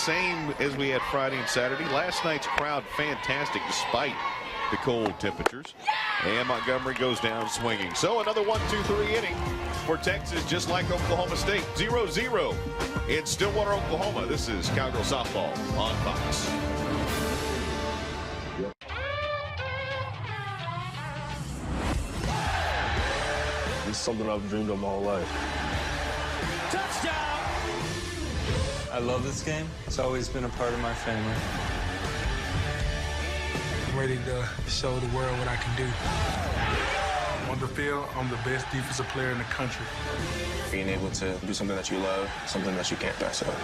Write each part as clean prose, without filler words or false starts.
same as we had Friday and Saturday. Last night's crowd fantastic despite the cold temperatures. And Montgomery goes down swinging. So another 1-2-3 inning for Texas, just like Oklahoma State. 0-0 in Stillwater, Oklahoma. This is Cowgirl softball on Fox. It's something I've dreamed of my whole life. Touchdown! I love this game. It's always been a part of my family. I'm ready to show the world what I can do. On the field, I'm the best defensive player in the country. Being able to do something that you love, something that you can't pass up.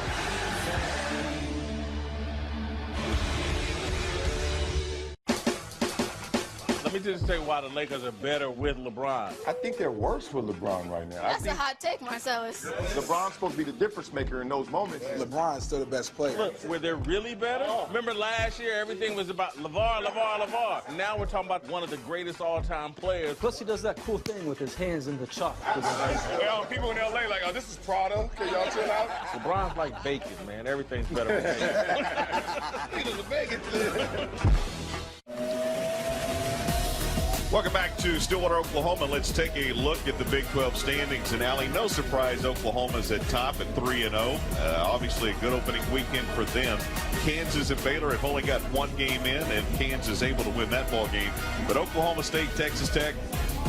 Let me just say why the Lakers are better with LeBron. I think they're worse with LeBron right now. That's a hot take, Marcellus. LeBron's supposed to be the difference maker in those moments. LeBron's still the best player. Look, were they really better? Remember last year, everything was about LeVar. Now we're talking about one of the greatest all-time players. Plus, he does that cool thing with his hands in the chalk. Well, people in L.A. like, oh, this is Prada. Can y'all chill out? LeBron's like bacon, man. Everything's better with bacon. Welcome back to Stillwater, Oklahoma. Let's take a look at the Big 12 standings. And, Allie, no surprise Oklahoma's at top at 3-0. Obviously a good opening weekend for them. Kansas and Baylor have only got one game in, and Kansas able to win that ball game. But Oklahoma State, Texas Tech,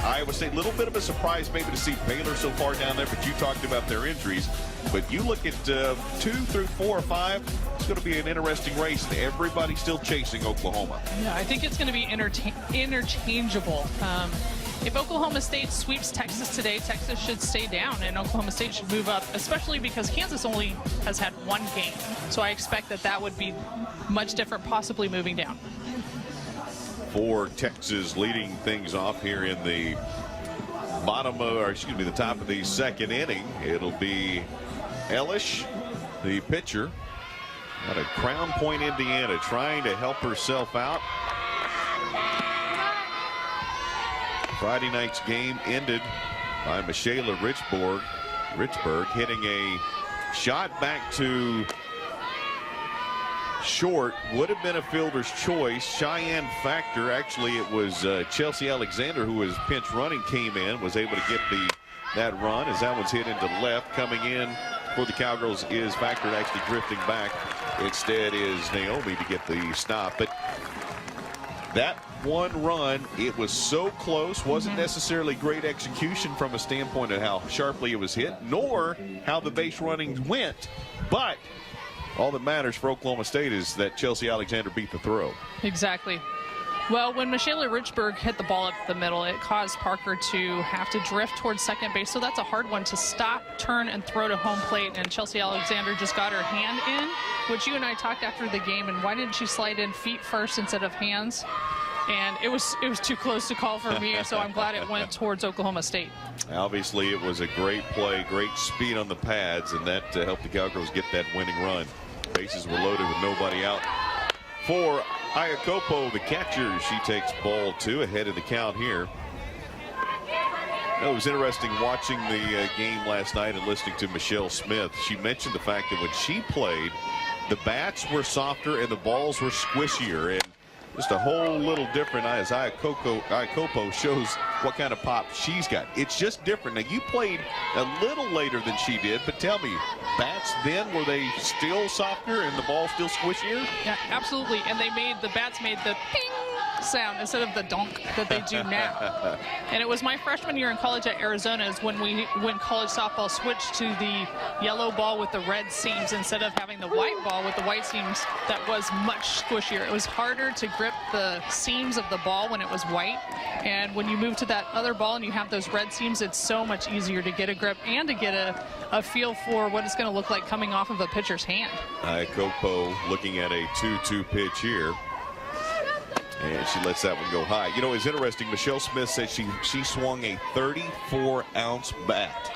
Iowa State, a little bit of a surprise maybe to see Baylor so far down there, but you talked about their injuries. But you look at 2 through 4 or 5, it's going to be an interesting race. Everybody's still chasing Oklahoma. Yeah, I think it's going to be interchangeable. If Oklahoma State sweeps Texas today, Texas should stay down, and Oklahoma State should move up, especially because Kansas only has had one game. So I expect that would be much different, possibly moving down. For Texas leading things off here in the the top of the second inning. It'll be Elish, the pitcher, out of Crown Point, Indiana, trying to help herself out. Friday night's game ended by Michaela Richburg hitting a shot back to short. Would have been a fielder's choice. Cheyenne Factor, actually it was Chelsea Alexander who was pinch running, came in, was able to get that run as that one's hit into left. Coming in for the Cowgirls is Factor, actually drifting back. Instead is Naomi to get the stop. But that one run, it was so close, wasn't necessarily great execution from a standpoint of how sharply it was hit, nor how the base running went. But all that matters for Oklahoma State is that Chelsea Alexander beat the throw. Exactly. Well, when Michaela Richburg hit the ball up the middle, it caused Parker to have to drift towards second base. So that's a hard one to stop, turn, and throw to home plate. And Chelsea Alexander just got her hand in, which you and I talked after the game. And why didn't she slide in feet first instead of hands? And it was too close to call for me, so I'm glad it went towards Oklahoma State. Obviously, it was a great play, great speed on the pads, and that helped the Cowgirls get that winning run. Bases were loaded with nobody out. For Iakopo, the catcher, she takes ball 2 ahead of the count here. It was interesting watching the game last night and listening to Michelle Smith. She mentioned the fact that when she played, the bats were softer and the balls were squishier, and just a whole little different as Iakopo shows what kind of pop she's got. It's just different. Now, you played a little later than she did, but tell me, bats then, were they still softer and the ball still squishier? Yeah, absolutely. And the bats made the ping sound instead of the donk that they do now. And it was my freshman year in college at Arizona is when college softball switched to the yellow ball with the red seams instead of having the white ball with the white seams. That was much squishier. It was harder to grip the seams of the ball when it was white. And when you move to that other ball and you have those red seams, it's so much easier to get a grip and to get a feel for what it's going to look like coming off of a pitcher's hand. Iakopo looking at a 2-2 pitch here. And she lets that one go high. You know, it's interesting. Michelle Smith said she swung a 34-ounce bat.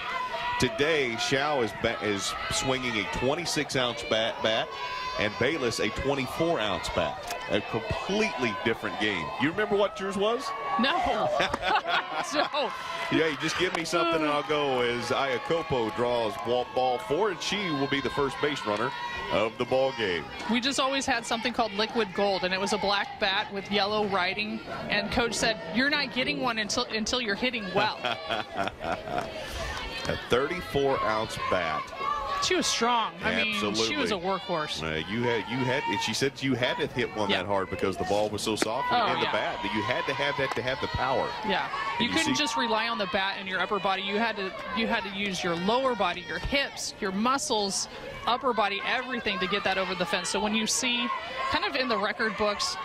Today, Xiao is swinging a 26-ounce bat, and Bayless a 24-ounce bat. A completely different game. You remember what yours was? No. No. Yeah, you just give me something and I'll go as Iacopo draws ball 4, and she will be the first base runner of the ball game. We just always had something called liquid gold, and it was a black bat with yellow writing, and coach said, you're not getting one until you're hitting well. A 34-ounce bat. She was strong. I Absolutely. mean, she was a workhorse. You had. And she said you had to hit one that hard because the ball was so soft and the bat that you had to have that to have the power. Yeah, you you couldn't see- just rely on the bat and your upper body. You had to use your lower body, your hips, your muscles, upper body, everything to get that over the fence. So when you see, kind of in the record books,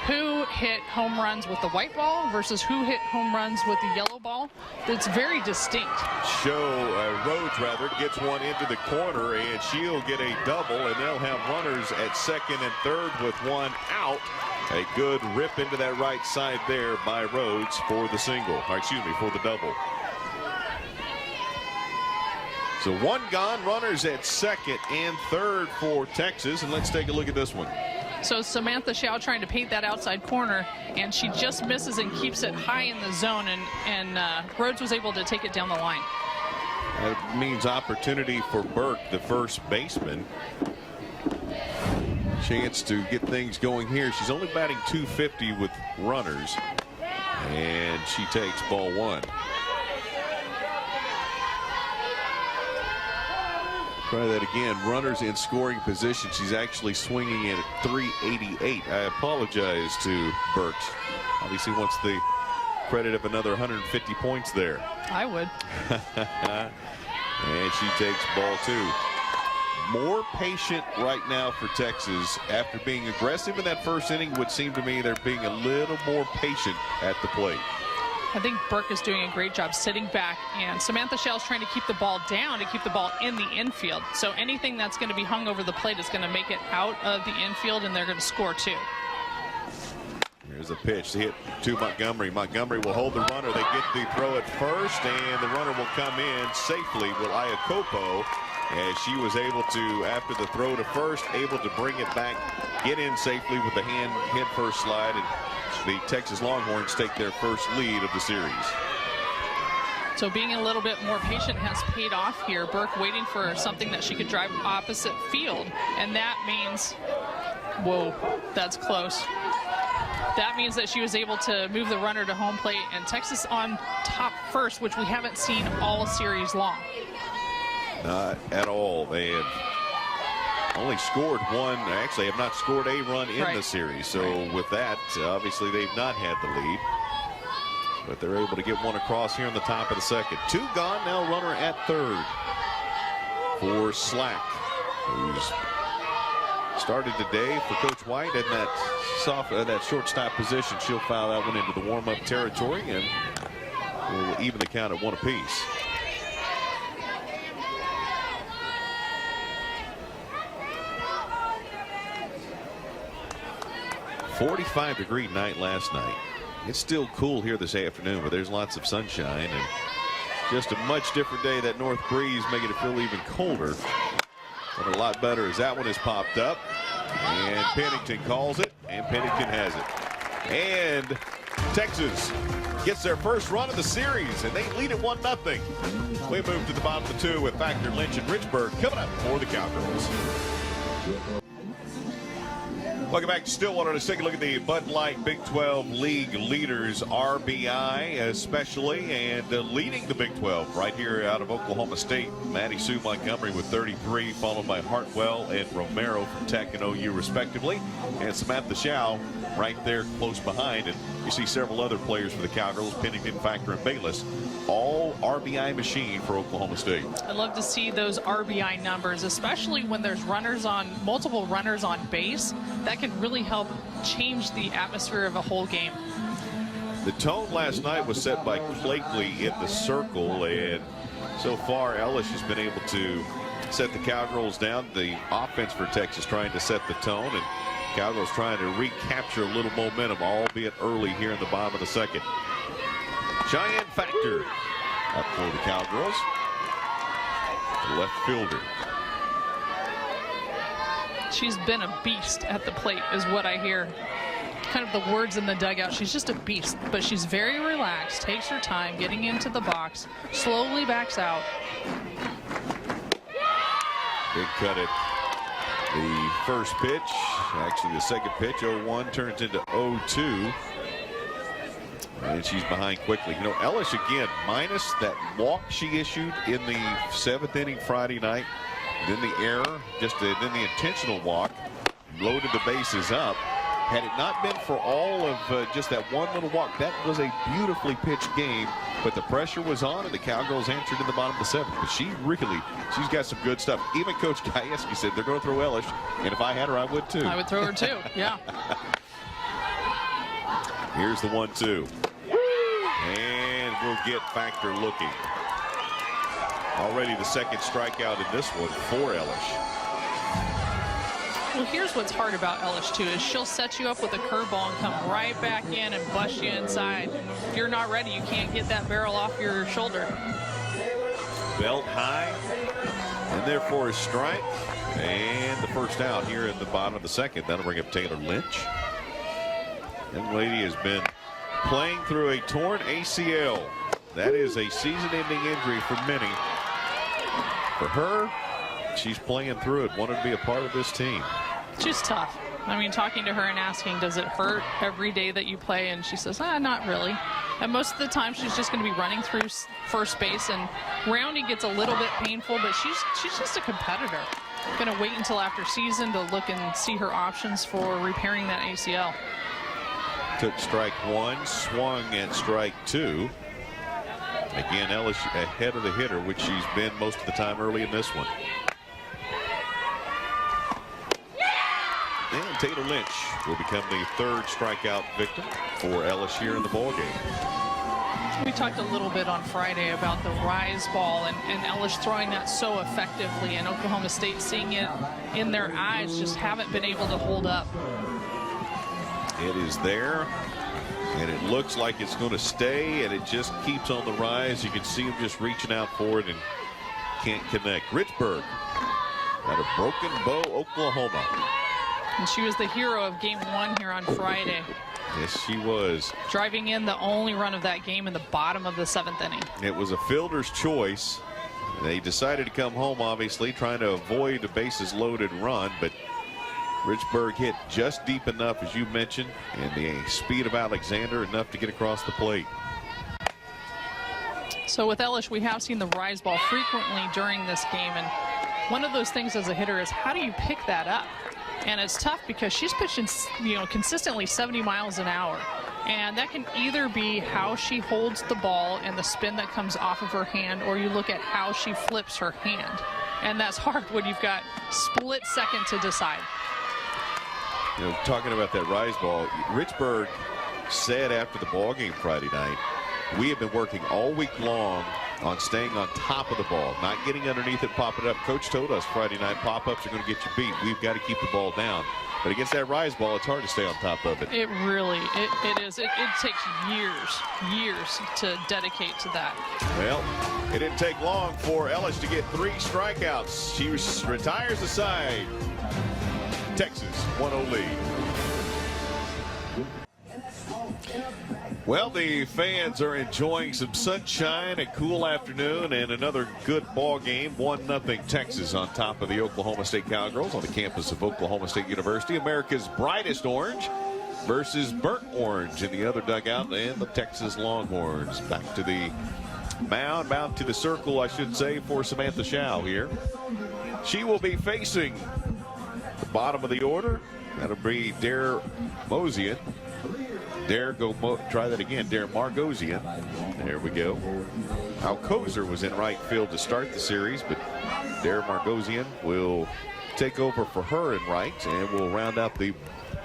who hit home runs with the white ball versus who hit home runs with the yellow ball, it's very distinct. Rhodes gets one into the corner, and she'll get a double, and they'll have runners at second and third with one out. A good rip into that right side there by Rhodes for the single, or excuse me, for the double. So one gone, runners at second and third for Texas, and let's take a look at this one. So Samantha Xiao trying to paint that outside corner, and she just misses and keeps it high in the zone, and Rhodes was able to take it down the line. That means opportunity for Burke, the first baseman. Chance to get things going here. She's only batting .250 with runners, and she takes ball 1. Try that again. Runners in scoring position. She's actually swinging in at .388. I apologize to Burke. Obviously wants the credit of another 150 points there. I would. And she takes ball 2. More patient right now for Texas. After being aggressive in that first inning, would seem to me they're being a little more patient at the plate. I think Burke is doing a great job sitting back, and Samantha Xiao's trying to keep the ball down to keep the ball in the infield. So anything that's going to be hung over the plate is going to make it out of the infield, and they're going to score 2. Here's a pitch to hit to Montgomery. Montgomery will hold the runner. They get the throw at first, and the runner will come in safely with Iacopo, as she was able to, after the throw to first, able to bring it back, get in safely with the head first slide, and the Texas Longhorns take their first lead of the series. So being a little bit more patient has paid off here. Burke waiting for something that she could drive opposite field, and that means, whoa, that's close. That means that she was able to move the runner to home plate, and Texas on top first, which we haven't seen all series long. Not at all. They have only scored one. Actually, have not scored a run in the series. So with that, obviously they've not had the lead. But they're able to get one across here in the top of the second. 2 gone, now runner at third for Slack, who's started today for Coach White in that shortstop position. She'll foul that one into the warm-up territory, and will even the count at 1 apiece. "45-degree night last night. It's still cool here this afternoon, but there's lots of sunshine, and just a much different day. That north breeze making it feel even colder. But a lot better as that one has popped up, and Pennington calls it, and Pennington has it. And Texas gets their first run of the series, and they lead at 1-0. We move to the bottom of the 2 with Factor, Lynch, and Richburg coming up for the Cowgirls. Welcome back to Stillwater. Let's take a look at the Bud Light Big 12 League leaders, RBI especially, and leading the Big 12 right here out of Oklahoma State. Maddie Sue Montgomery with 33, followed by Hartwell and Romero from Tech and OU respectively, and Samantha Xiao right there close behind. And you see several other players for the Cowgirls, Pennington, Factor, and Bayless, all RBI machine for Oklahoma State. I love to see those RBI numbers, especially when there's multiple runners on base. That can really help change the atmosphere of a whole game. The tone last night was set by Blakely in the circle, and so far Ellis has been able to set the Cowgirls down. The offense for Texas trying to set the tone, and Cowgirls trying to recapture a little momentum, albeit early here in the bottom of the second. Cheyenne Factor up for the Cowgirls. left fielder. She's been a beast at the plate, is what I hear. Kind of the words in the dugout. She's just a beast, but she's very relaxed, takes her time getting into the box, slowly backs out. Big cut at the first pitch. Actually, the second pitch, 0-1, turns into 0-2. And she's behind quickly. You know, Ellis, again, minus that walk she issued in the 7th inning Friday night, then the error, then the intentional walk, loaded the bases up. Had it not been for all of just that one little walk, that was a beautifully pitched game, but the pressure was on and the Cowgirls answered in the bottom of the 7th. But she's got some good stuff. Even Coach Gajewski said they're going to throw Elish, and if I had her, I would too. I would throw her too, yeah. Here's the 1-2. And we'll get Factor looking. Already the second strikeout in this one for Elish. Well, here's what's hard about Elish, too, is she'll set you up with a curveball and come right back in and bust you inside. If you're not ready, you can't get that barrel off your shoulder. Belt high, and therefore a strike, and the first out here in the bottom of the 2nd. That'll bring up Taylor Lynch. Young lady has been playing through a torn ACL. That is a season-ending injury for many. For her, she's playing through it, wanted to be a part of this team. She's tough. I mean, talking to her and asking, does it hurt every day that you play? And she says, not really. And most of the time, she's just going to be running through first base, and rounding gets a little bit painful, but she's just a competitor. Going to wait until after season to look and see her options for repairing that ACL. Took strike 1, swung at strike 2. Again, Ellis ahead of the hitter, which she's been most of the time early in this one. And Taylor Lynch will become the 3rd strikeout victim for Ellis here in the ballgame. We talked a little bit on Friday about the rise ball and Ellis throwing that so effectively, and Oklahoma State seeing it in their eyes, just haven't been able to hold up. It is there, and it looks like it's going to stay, and it just keeps on the rise. You can see him just reaching out for it and can't connect. Richburg out of Broken Bow, Oklahoma. And she was the hero of game 1 here on Friday. Yes, she was. Driving in the only run of that game in the bottom of the 7th inning. It was a fielder's choice. They decided to come home, obviously, trying to avoid a bases loaded run, but Richburg hit just deep enough, as you mentioned, and the speed of Alexander enough to get across the plate. So with Elish, we have seen the rise ball frequently during this game, and one of those things as a hitter is how do you pick that up? And it's tough because she's pitching, consistently 70 miles an hour. And that can either be how she holds the ball and the spin that comes off of her hand, or you look at how she flips her hand. And that's hard when you've got split second to decide. Talking about that rise ball, Richburg said after the ball game Friday night, we have been working all week long on staying on top of the ball, not getting underneath it, popping it up. Coach told us Friday night pop-ups are going to get you beat. We've got to keep the ball down. But against that rise ball, it's hard to stay on top of it. It really, it is. It takes years to dedicate to that. Well, it didn't take long for Ellis to get 3 strikeouts. She retires the side. Texas 1-0 lead. Well, the fans are enjoying some sunshine, a cool afternoon, and another good ball game. 1-0 Texas on top of the Oklahoma State Cowgirls on the campus of Oklahoma State University. America's brightest orange versus burnt orange in the other dugout, and the Texas Longhorns back to the mound, bound to the circle, I should say, for Samantha Schau here. She will be facing the bottom of the order. That'll be Dare Mosian. Try that again. Dare Margosian. There we go. Alcozer was in right field to start the series, but Dare Margosian will take over for her in right, and will round out the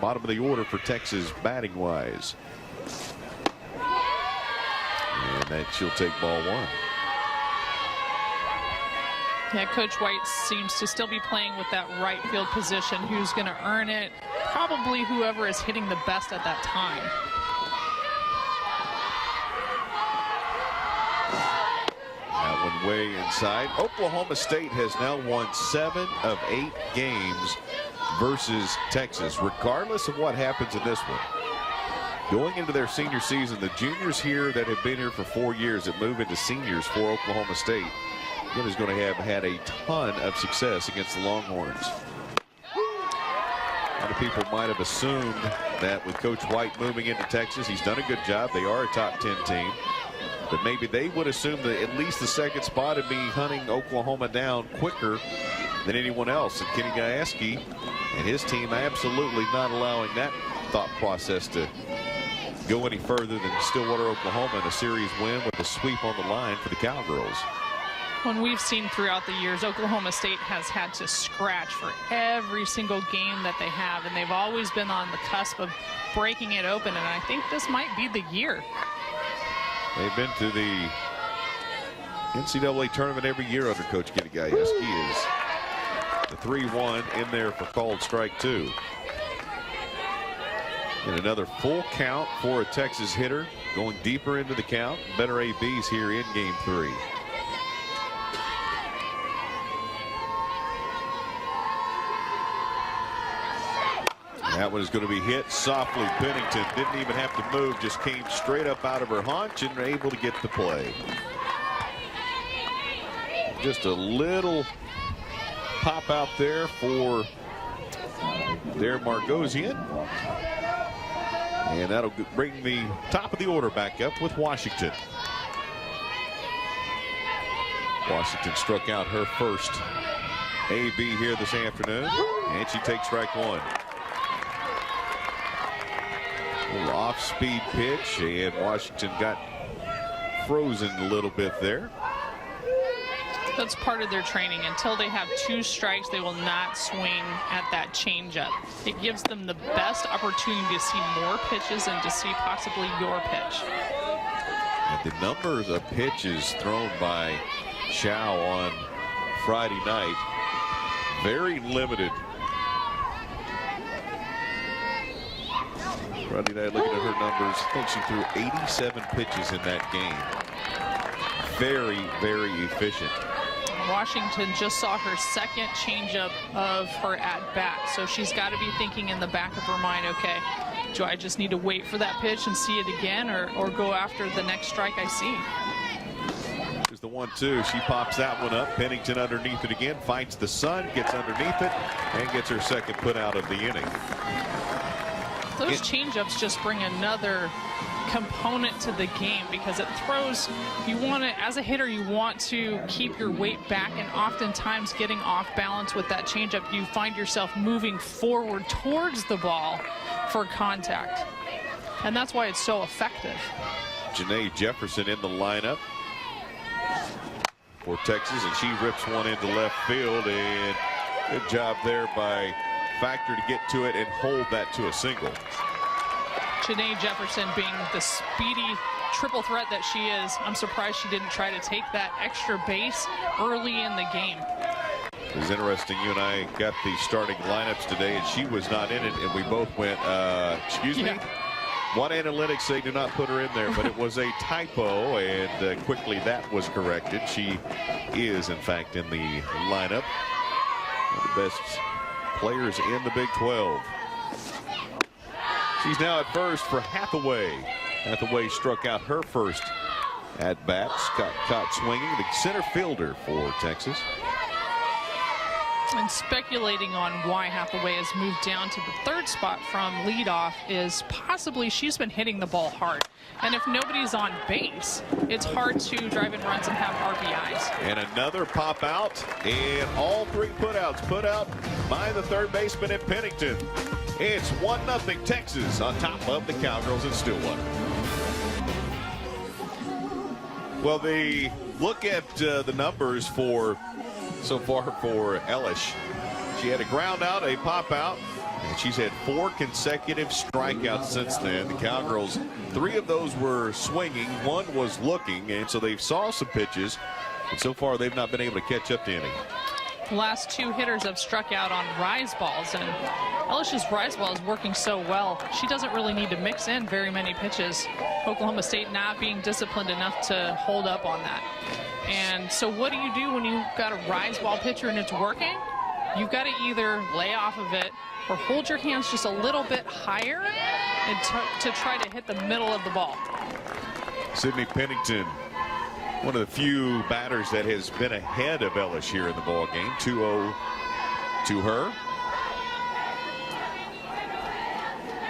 bottom of the order for Texas batting wise. And that she'll take ball 1. Yeah, Coach White seems to still be playing with that right field position. Who's going to earn it? Probably whoever is hitting the best at that time. That one way inside. Oklahoma State has now won 7 of 8 games versus Texas, regardless of what happens in this one. Going into their senior season, the juniors here that have been here for 4 years that move into seniors for Oklahoma State, again, is going to have had a ton of success against the Longhorns. A lot of people might have assumed that with Coach White moving into Texas, he's done a good job. They are a top 10 team. But maybe they would assume that at least the second spot would be hunting Oklahoma down quicker than anyone else. And Kenny Gajewski and his team absolutely not allowing that thought process to go any further than Stillwater, Oklahoma in a series win with a sweep on the line for the Cowgirls. When we've seen throughout the years, Oklahoma State has had to scratch for every single game that they have, and they've always been on the cusp of breaking it open, and I think this might be the year. They've been to the NCAA tournament every year under Coach Kenny Gajewski. Is the 3-1 in there for called strike 2. And another full count for a Texas hitter going deeper into the count. Better ABs here in game 3. That one is going to be hit softly. Pennington didn't even have to move, just came straight up out of her haunch and able to get the play. Just a little pop out there for their Margosian. And that'll bring the top of the order back up with Washington. Washington struck out her first AB here this afternoon, and she takes strike 1. A little off-speed pitch, and Washington got frozen a little bit there. That's part of their training. Until they have 2 strikes, they will not swing at that changeup. It gives them the best opportunity to see more pitches and to see possibly your pitch. And the numbers of pitches thrown by Shao on Friday night, very limited. Friday night, looking at her numbers, I think she threw 87 pitches in that game. Very, very efficient. Washington just saw her second changeup of her at-bat, so she's got to be thinking in the back of her mind, okay, do I just need to wait for that pitch and see it again, or go after the next strike I see? Here's the 1-2. She pops that one up. Pennington underneath it again, fights the sun, gets underneath it, and gets her second put out of the inning. Those changeups just bring another component to the game, because it throws, you want to, as a hitter, you want to keep your weight back, and oftentimes getting off balance with that changeup, you find yourself moving forward towards the ball for contact, and that's why it's so effective. Janae Jefferson in the lineup for Texas, and she rips one into left field, and good job there by Factor to get to it and hold that to a single. Janae Jefferson being the speedy triple threat that she is, I'm surprised she didn't try to take that extra base early in the game. It was interesting. You and I got the starting lineups today, and she was not in it, and we both went, excuse me? One analytics say do not put her in there, but it was a typo, and quickly that was corrected. She is, in fact, in the lineup. One of the best players in the Big 12. She's now at first for Hathaway. Hathaway struck out her first at bats, got caught swinging, the center fielder for Texas. And speculating on why Hathaway has moved down to the 3rd spot from leadoff is possibly she's been hitting the ball hard. And if nobody's on base, it's hard to drive in runs and have RBIs. And another pop out, and all 3 putouts put out by the 3rd baseman at Pennington. It's 1-0 Texas on top of the Cowgirls in Stillwater. Well, they look at the numbers for so far for Elish. She had a ground out, a pop out, and she's had 4 consecutive strikeouts since then. The Cowgirls, 3 of those were swinging, 1 was looking, and so they saw some pitches, and so far they've not been able to catch up to any. The last 2 hitters have struck out on rise balls, and Elish's rise ball is working so well. She doesn't really need to mix in very many pitches. Oklahoma State not being disciplined enough to hold up on that. And so what do you do when you've got a rise ball pitcher and it's working? You've got to either lay off of it or hold your hands just a little bit higher and to try to hit the middle of the ball. Sydney Pennington, one of the few batters that has been ahead of Elish here in the ball game. 2-0 to her.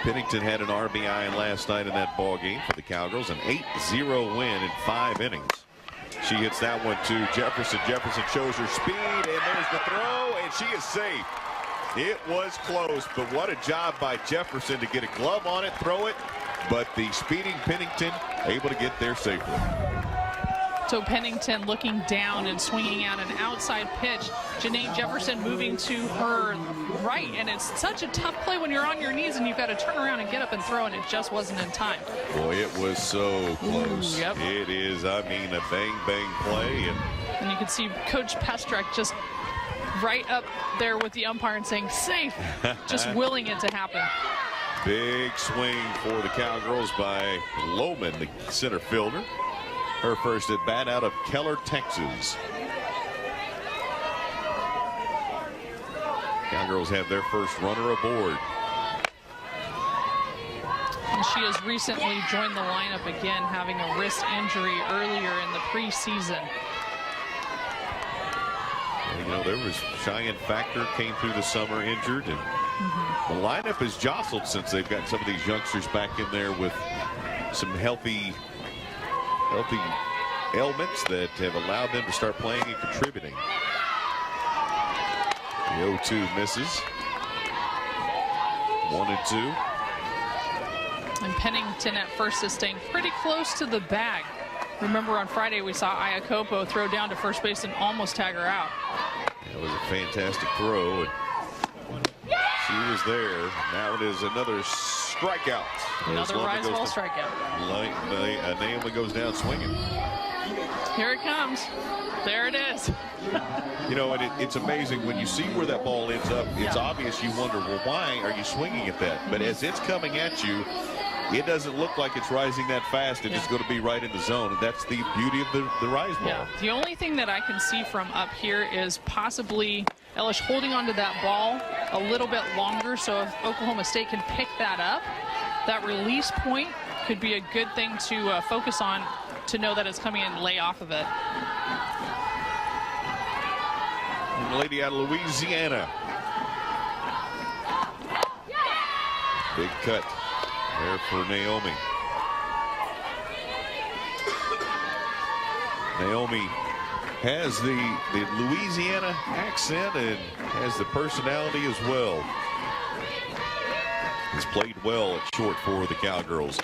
Pennington had an RBI last night in that ball game for the Cowgirls, an 8-0 win in 5 innings. She hits that one to Jefferson. Jefferson shows her speed, and there's the throw, and she is safe. It was close, but what a job by Jefferson to get a glove on it, throw it, but the speeding Pennington able to get there safely. So Pennington looking down and swinging out an outside pitch. Janae Jefferson moving to her right, and it's such a tough play when you're on your knees and you've got to turn around and get up and throw, and it just wasn't in time. Boy, it was so close. Ooh, yep. It is, I mean, a bang play. And you can see Coach Pestrak just right up there with the umpire and saying safe, just willing it to happen. Big swing for the Cowgirls by Lohman, the center fielder. Her first at bat out of Keller, Texas. Cowgirls have their first runner aboard. And she has recently joined the lineup again, having a wrist injury earlier in the preseason. And, you know, there was Cheyenne Factor came through the summer injured, and the lineup has jostled since they've got some of these youngsters back in there with some healthy ailments that have allowed them to start playing and contributing. The 0-2 misses. 1-2. And Pennington at first is staying pretty close to the bag. Remember on Friday we saw Iacopo throw down to first base and almost tag her out. That was a fantastic throw, and she was there. Now it is another strikeout. Another rise ball strikeout. Naomi goes down swinging. Here it comes. There it is. You know, and it's amazing when you see where that ball ends up. It's obvious. You wonder, well, why are you swinging at that? But as it's coming at you, it doesn't look like it's rising that fast, and it's going to be right in the zone. And that's the beauty of the rise ball. Yeah. The only thing that I can see from up here is possibly Elish holding onto that ball a little bit longer, so if Oklahoma State can pick that up, that release point could be a good thing to focus on, to know that it's coming and lay off of it. Lady out of Louisiana. Big cut there for Naomi. Naomi has the Louisiana accent and has the personality as well. Has played well at short for the Cowgirls.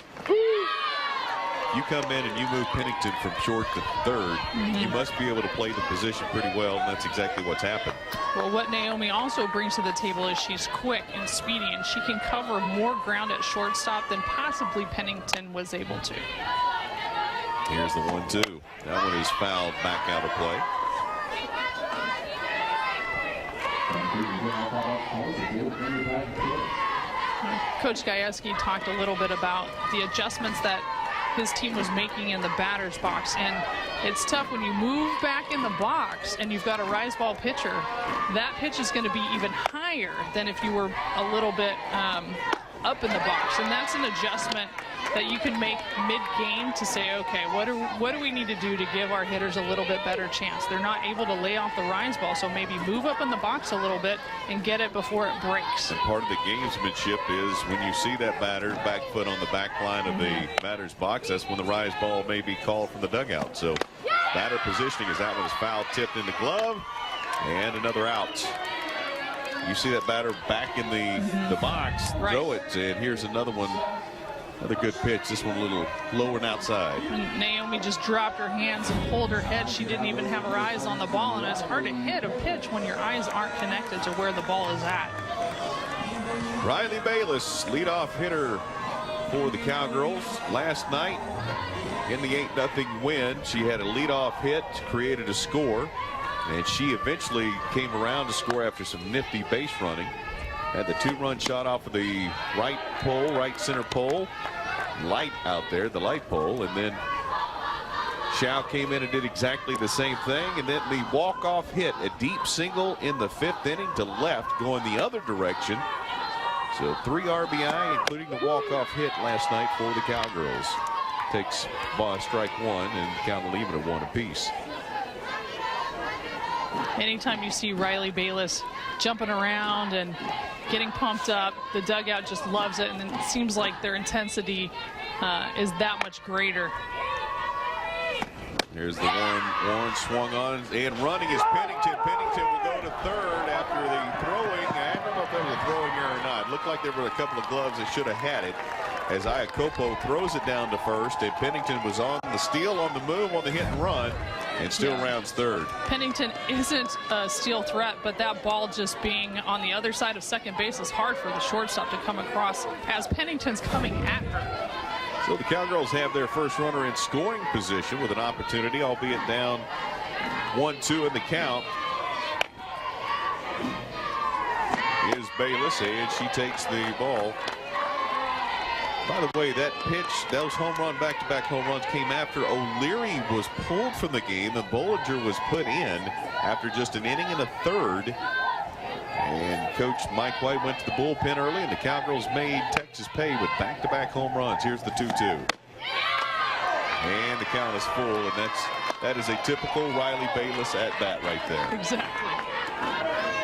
You come in and you move Pennington from short to third, you must be able to play the position pretty well, and that's exactly what's happened. Well, what Naomi also brings to the table is she's quick and speedy, and she can cover more ground at shortstop than possibly Pennington was able to. Here's the 1-2. That one is fouled back out of play. Coach Gajewski talked a little bit about the adjustments that his team was making in the batter's box, and it's tough when you move back in the box and you've got a rise ball pitcher. That pitch is going to be even higher than if you were a little bit up in the box, and that's an adjustment that you can make mid-game to say, okay, what do we need to do to give our hitters a little bit better chance? They're not able to lay off the rise ball, so maybe move up in the box a little bit and get it before it breaks. And part of the gamesmanship is when you see that batter back foot on the back line of the batter's box, that's when the rise ball may be called from the dugout. So batter positioning as that one is foul tipped in the glove, and another out. You see that batter back in the box, throw it, and here's another one. Another good pitch. This one a little lower and outside. And Naomi just dropped her hands and pulled her head. She didn't even have her eyes on the ball, and it's hard to hit a pitch when your eyes aren't connected to where the ball is at. Riley Bayless, leadoff hitter for the Cowgirls. Last night in the 8-0 win, she had a leadoff hit, created a score. And she eventually came around to score after some nifty base running. Had the 2-run shot off of the right pole, right center pole. Light out there, the light pole. And then Shao came in and did exactly the same thing. And then the walk-off hit, a deep single in the 5th inning to left, going the other direction. So 3 RBI, including the walk-off hit last night for the Cowgirls. Takes ball strike 1 and count will leave it at 1 apiece. Anytime you see Riley Bayless jumping around and getting pumped up, the dugout just loves it, and it seems like their intensity is that much greater. Here's the Warren swung on, and running is Pennington. Pennington will go to third after the throwing. I don't know if that was a throwing error or not. It looked like there were a couple of gloves that should have had it, as Iacopo throws it down to first, and Pennington was on the steal, on the move, on the hit and run, and still rounds third. Pennington isn't a steal threat, but that ball just being on the other side of second base is hard for the shortstop to come across as Pennington's coming at her. So the Cowgirls have their first runner in scoring position with an opportunity, albeit down 1-2 in the count. Is Bayless, and she takes the ball. By the way, that pitch, those back-to-back home runs came after O'Leary was pulled from the game and Bollinger was put in after just an inning and a third. And Coach Mike White went to the bullpen early, and the Cowgirls made Texas pay with back-to-back home runs. Here's the 2-2. And the count is full, and that is a typical Riley Bayless at bat right there. Exactly.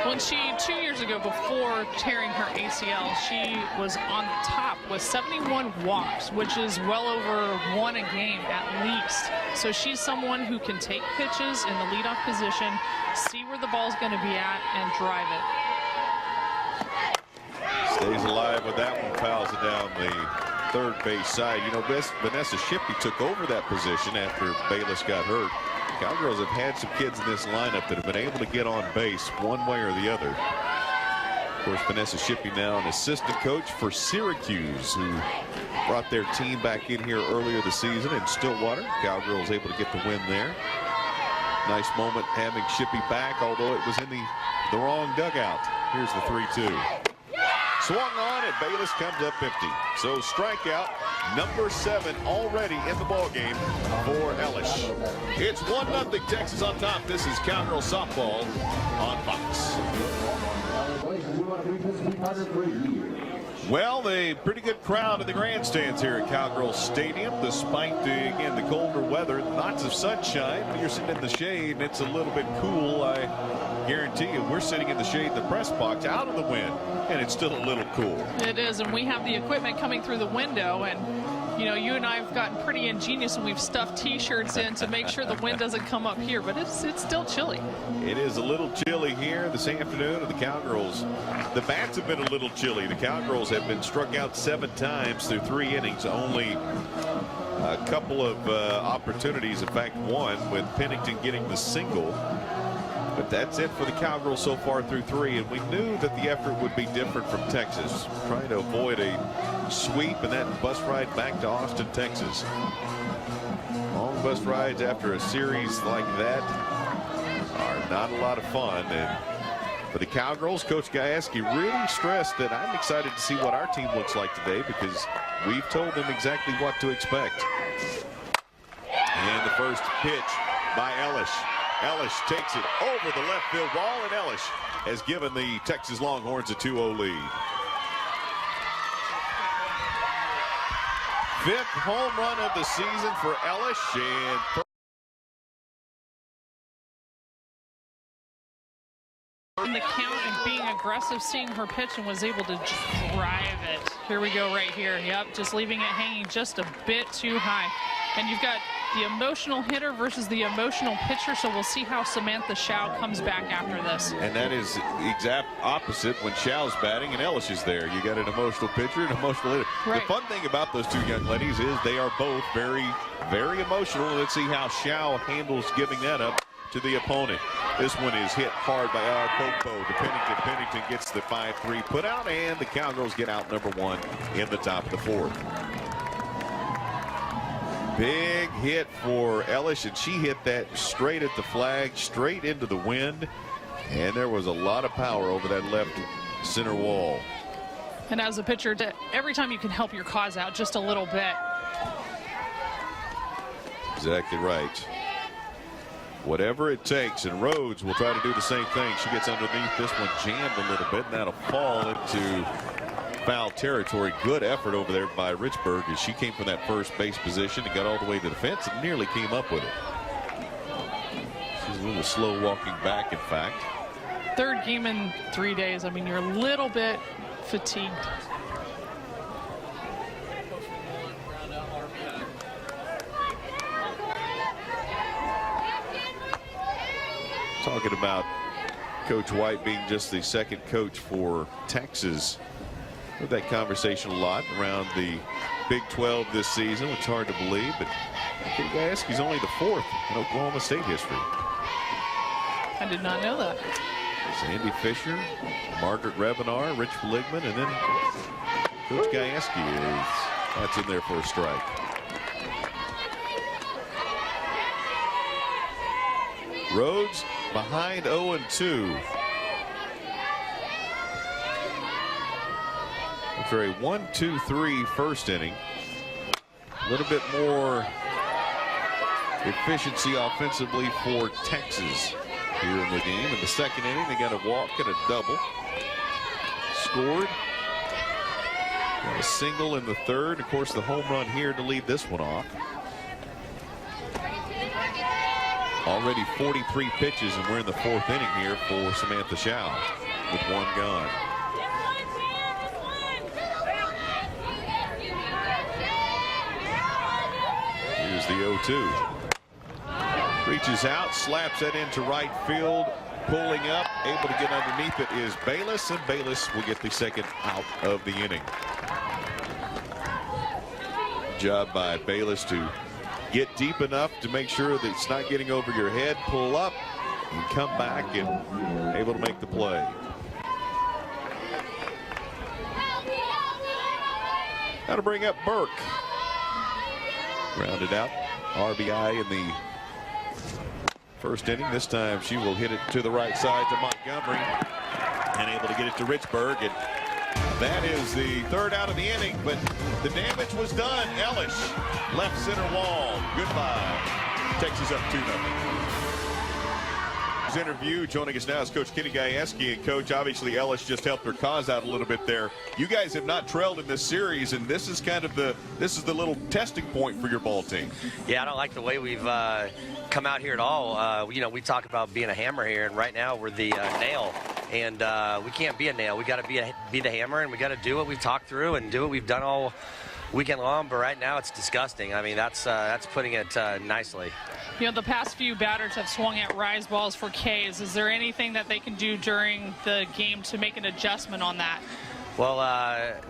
When she, 2 years ago, before tearing her ACL, she was on the top with 71 walks, which is well over 1 a game at least. So she's someone who can take pitches in the leadoff position, see where the ball's going to be at, and drive it. Stays alive with that one, fouls it down the third base side. You know, Vanessa Shippey took over that position after Bayless got hurt. Cowgirls have had some kids in this lineup that have been able to get on base one way or the other. Of course, Vanessa Shippey now an assistant coach for Syracuse, who brought their team back in here earlier this season in Stillwater. Cowgirls able to get the win there. Nice moment having Shippey back, although it was in the wrong dugout. Here's the 3-2. Swung on, and Bayless comes up empty. So strikeout number 7 already in the ballgame for Ellis. It's 1-0 Texas on top. This is Cowgirl softball on Fox. Well, a pretty good crowd in the grandstands here at Cowgirl Stadium, despite the colder weather. Lots of sunshine, but you're sitting in the shade, and it's a little bit cool. I guarantee you, we're sitting in the shade in the press box out of the wind, and it's still a little cool. It is, and we have the equipment coming through the window, and you know, you and I have gotten pretty ingenious, and we've stuffed T-shirts in to make sure the wind doesn't come up here, but it's still chilly. It is a little chilly here this afternoon, and the Cowgirls, the bats have been a little chilly. The Cowgirls have been struck out 7 times through 3 innings, only a couple of opportunities, in fact 1, with Pennington getting the single. But that's it for the Cowgirls so far through 3, and we knew that the effort would be different from Texas, trying to avoid a sweep and that bus ride back to Austin, Texas. Long bus rides after a series like that are not a lot of fun, and for the Cowgirls, Coach Gajewski really stressed that I'm excited to see what our team looks like today, because we've told them exactly what to expect. And the first pitch by Ellis. Ellis takes it over the left field wall, and Ellis has given the Texas Longhorns a 2-0 lead. 5th home run of the season for Ellis, and in the count and being aggressive, seeing her pitch, and was able to drive it. Here we go right here. Yep, just leaving it hanging just a bit too high. And you've got the emotional hitter versus the emotional pitcher, so we'll see how Samantha Shao comes back after this. And that is the exact opposite when Shao's batting and Ellis is there. You got an emotional pitcher and an emotional hitter. Right. The fun thing about those 2 young ladies is they are both very, very emotional. Let's see how Shao handles giving that up to the opponent. This one is hit hard by Iacopo to Pennington. Pennington gets the 5-3 put out, and the Cowgirls get out number 1 in the top of the 4th. Big hit for Ellis, and she hit that straight at the flag, straight into the wind, and there was a lot of power over that left center wall. And as a pitcher, every time you can help your cause out just a little bit. Exactly right. Whatever it takes, and Rhodes will try to do the same thing. She gets underneath this one, jammed a little bit, and that'll fall into foul territory. Good effort over there by Richburg as she came from that first base position and got all the way to the fence and nearly came up with it. She's a little slow walking back, in fact. Third game in 3 days. I mean, you're a little bit fatigued. Talking about Coach White being just the second coach for Texas. Heard that conversation a lot around the Big 12 this season, which is hard to believe, but Kitty Gajewski's only the fourth in Oklahoma State history. I did not know that. It's Andy Fisher, Margaret Revenar, Rich Bligman, and then Coach Gajewski that's in there for a strike. Rhodes behind 0-2. After a 1-2-3 first inning, a little bit more efficiency offensively for Texas here in the game. In the second inning, they got a walk and a double. Scored. Got a single in the third. Of course, the home run here to lead this one off. Already 43 pitches, and we're in the fourth inning here for Samantha Schau with one gone. Here's the 0-2. Reaches out, slaps that into right field, pulling up, able to get underneath it is Bayless, and Bayless will get the second out of the inning. Job by Bayless to get deep enough to make sure that it's not getting over your head, pull up, and come back and able to make the play. Now to bring up Burke. Grounded out, RBI in the first inning. This time she will hit it to the right side to Montgomery and able to get it to Richburg. And that is the third out of the inning, but the damage was done. Ellis, left center wall. Goodbye. Texas up 2-0. Interview. Joining us now is Coach Kitty Gajewski, and Coach, obviously Ellis just helped her cause out a little bit there. You guys have not trailed in this series, and this is kind of the little testing point for your ball team. Yeah, I don't like the way we've come out here at all. You know, we talk about being a hammer here, and right now we're the nail, and we can't be a nail. We got to be the hammer, and we got to do what we've talked through and do what we've done all weekend long. But right now it's disgusting. I mean, that's putting it nicely. You know, the past few batters have swung at rise balls for K's. Is there anything that they can do during the game to make an adjustment on that? Well,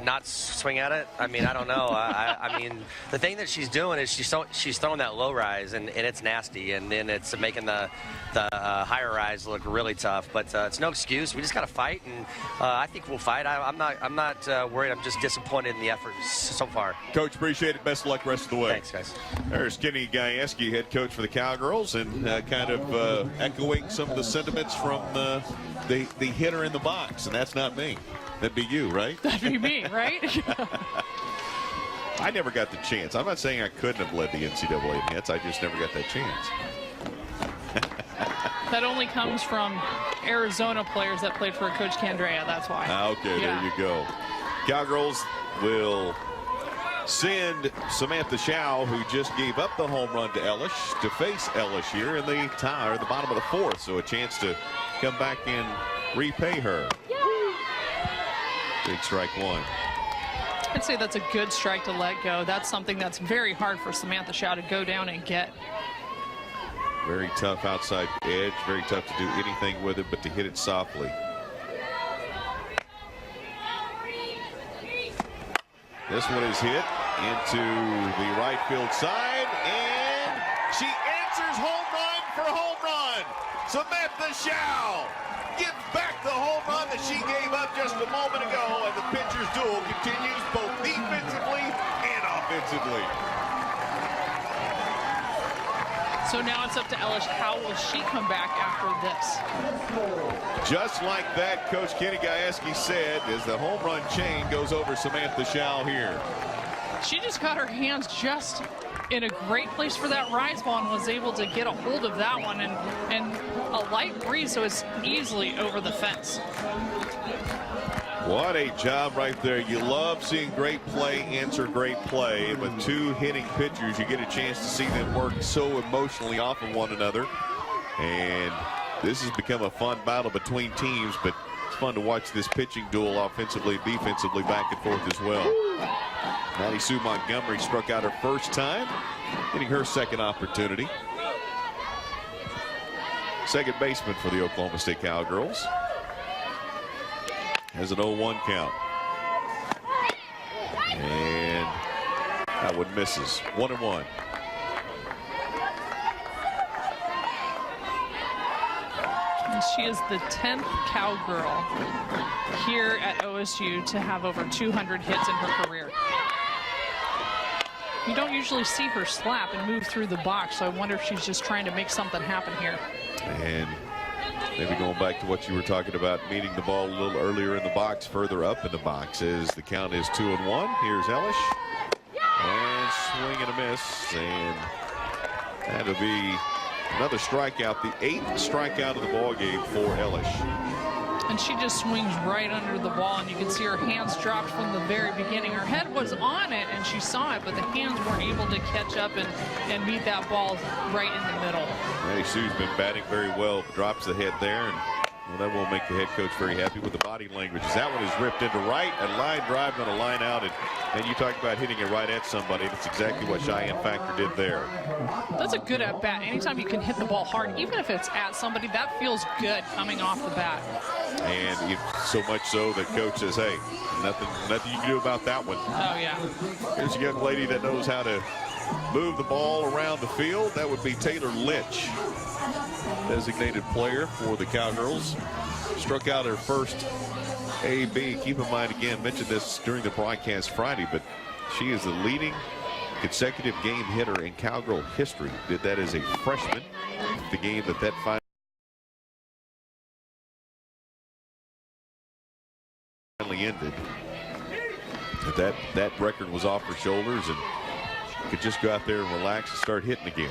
not swing at it. I mean, I don't know. I mean, the thing that she's doing is she's throwing that low rise, and it's nasty, and then it's making the higher rise look really tough. But it's no excuse. We just got to fight, and I think we'll fight. I'm not worried. I'm just disappointed in the effort so far. Coach, appreciate it. Best of luck rest of the way. Thanks, guys. There's Kitty Gajewski, head coach for the Cowgirls, and kind of echoing some of the sentiments from the hitter in the box, and that's not me. That'd be you, right? That'd be me, right? I never got the chance. I'm not saying I couldn't have led the NCAA in hits. I just never got that chance. That only comes from Arizona players that played for Coach Candrea. That's why. Okay, yeah. There you go. Cowgirls will send Samantha Schau, who just gave up the home run to Ellis, to face Ellis here in the tie, or the bottom of the fourth. So a chance to come back and repay her. Big strike one. I'd say that's a good strike to let go. That's something that's very hard for Samantha Schau to go down and get. Very tough outside edge. Very tough to do anything with it but to hit it softly. This one is hit into the right field side, and she answers home run for home run. Samantha Schau gives back the home run that she gave up just a moment ago, and the pitcher's duel continues both defensively and offensively. So now it's up to Ellis. How will she come back after this? Just like that, Coach Kenny Gajewski said, as the home run chain goes over Samantha Schau here. She just got her hands just in a great place for that rise ball and was able to get a hold of that one, and a light breeze, so it's easily over the fence. What a job right there. You love seeing great play answer great play. With two hitting pitchers, you get a chance to see them work so emotionally off of one another. And this has become a fun battle between teams, but it's fun to watch this pitching duel offensively, defensively, back and forth as well. Maddie Sue Montgomery struck out her first time, getting her second opportunity. Second baseman for the Oklahoma State Cowgirls. Has an 0-1 count. And that one misses. 1-1. And she is the 10th Cowgirl here at OSU to have over 200 hits in her career. You don't usually see her slap and move through the box, so I wonder if she's just trying to make something happen here. And maybe going back to what you were talking about, meeting the ball a little earlier in the box, further up in the box, as the count is 2-1. Here's Ellis. And swing and a miss. And that'll be another strikeout, the 8th strikeout of the ball game for Ellis. And she just swings right under the ball, and you can see her hands dropped from the very beginning. Her head was on it, and she saw it, but the hands weren't able to catch up and meet that ball right in the middle. Maddie Sue's been batting very well, drops the head there, and well, that won't make the head coach very happy with the body language. That one is ripped into right, a line drive, going to line out, and you talk about hitting it right at somebody. That's exactly what Cheyenne Factor did there. That's a good at bat. Anytime you can hit the ball hard, even if it's at somebody, that feels good coming off the bat. And so much so that coach says, hey, nothing you can do about that one. Oh, yeah. Here's a young lady that knows how to move the ball around the field. That would be Taylor Lynch, designated player for the Cowgirls. Struck out her first AB. Keep in mind, again, mentioned this during the broadcast Friday, but she is the leading consecutive game hitter in Cowgirl history. Did that as a freshman. The game that finally ended. That record was off her shoulders, and could just go out there and relax and start hitting again.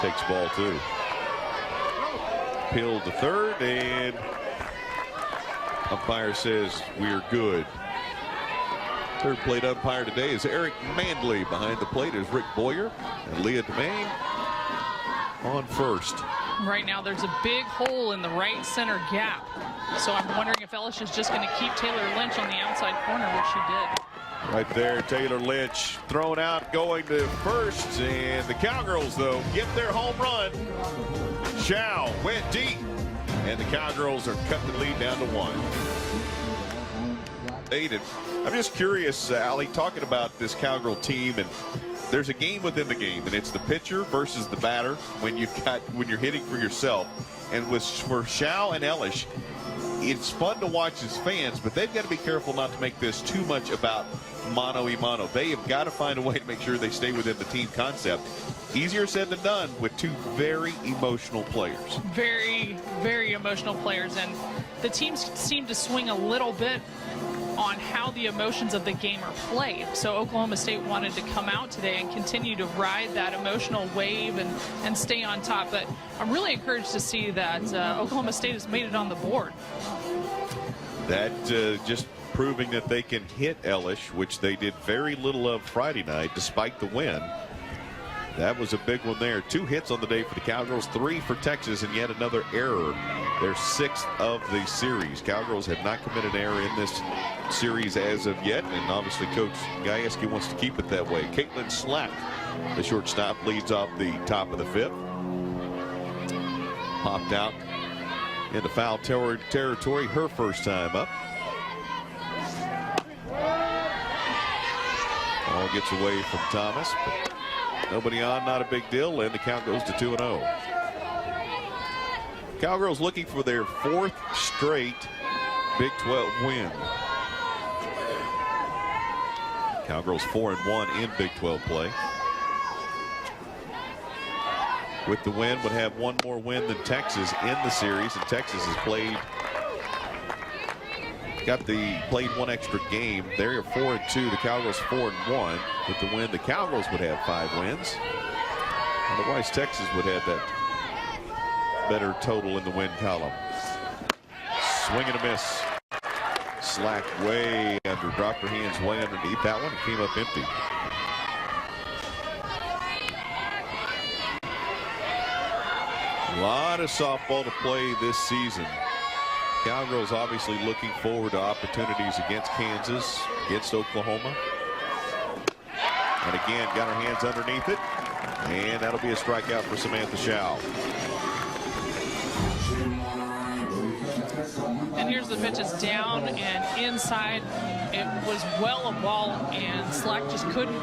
Takes ball 2. Peeled to third, and umpire says we're good. Third plate umpire today is Eric Mandley. Behind the plate is Rick Boyer and Leah DeMaine on first. Right now there's a big hole in the right center gap. So I'm wondering if Ellis is just going to keep Taylor Lynch on the outside corner, which she did. Right there, Taylor Lynch thrown out, going to first, and the Cowgirls, though, get their home run. Schau went deep, and the Cowgirls are cutting the lead down to 1. I'm just curious, Allie, talking about this Cowgirl team, and there's a game within the game, and it's the pitcher versus the batter when you're hitting for yourself. And for Schau and Ellis, it's fun to watch as fans, but they've got to be careful not to make this too much about mano-a-mano. They have got to find a way to make sure they stay within the team concept. Easier said than done with two very emotional players. Very, very emotional players, and the teams seem to swing a little bit on how the emotions of the game are played. So Oklahoma State wanted to come out today and continue to ride that emotional wave and stay on top. But I'm really encouraged to see that Oklahoma State has made it on the board. That just proving that they can hit Ellis, which they did very little of Friday night despite the win. That was a big one there. 2 hits on the day for the Cowgirls, 3 for Texas, and yet another error. Their 6th of the series. Cowgirls have not committed an error in this series as of yet, and obviously Coach Gajewski wants to keep it that way. Caitlin Slack, the shortstop, leads off the top of the 5th. Popped out into foul territory her first time up. Ball gets away from Thomas, but nobody on, not a big deal, and the count goes to 2-0. Cowgirls looking for their 4th straight Big 12 win. Cowgirls 4-1 in Big 12 play. with the win would have one more win than Texas in the series, and Texas has played one extra game. They're 4-2. The Cowgirls 4-1. With the win, the Cowgirls would have 5 wins. Otherwise, Texas would have that better total in the win column. Swing and a miss. Slack way under, dropped her hands way underneath that one. It came up empty. A lot of softball to play this season. Cowgirls obviously looking forward to opportunities against Kansas, against Oklahoma. And again, got her hands underneath it. And that'll be a strikeout for Samantha Schau. And here's the pitch. It's down and inside. It was well a ball, and Slack just couldn't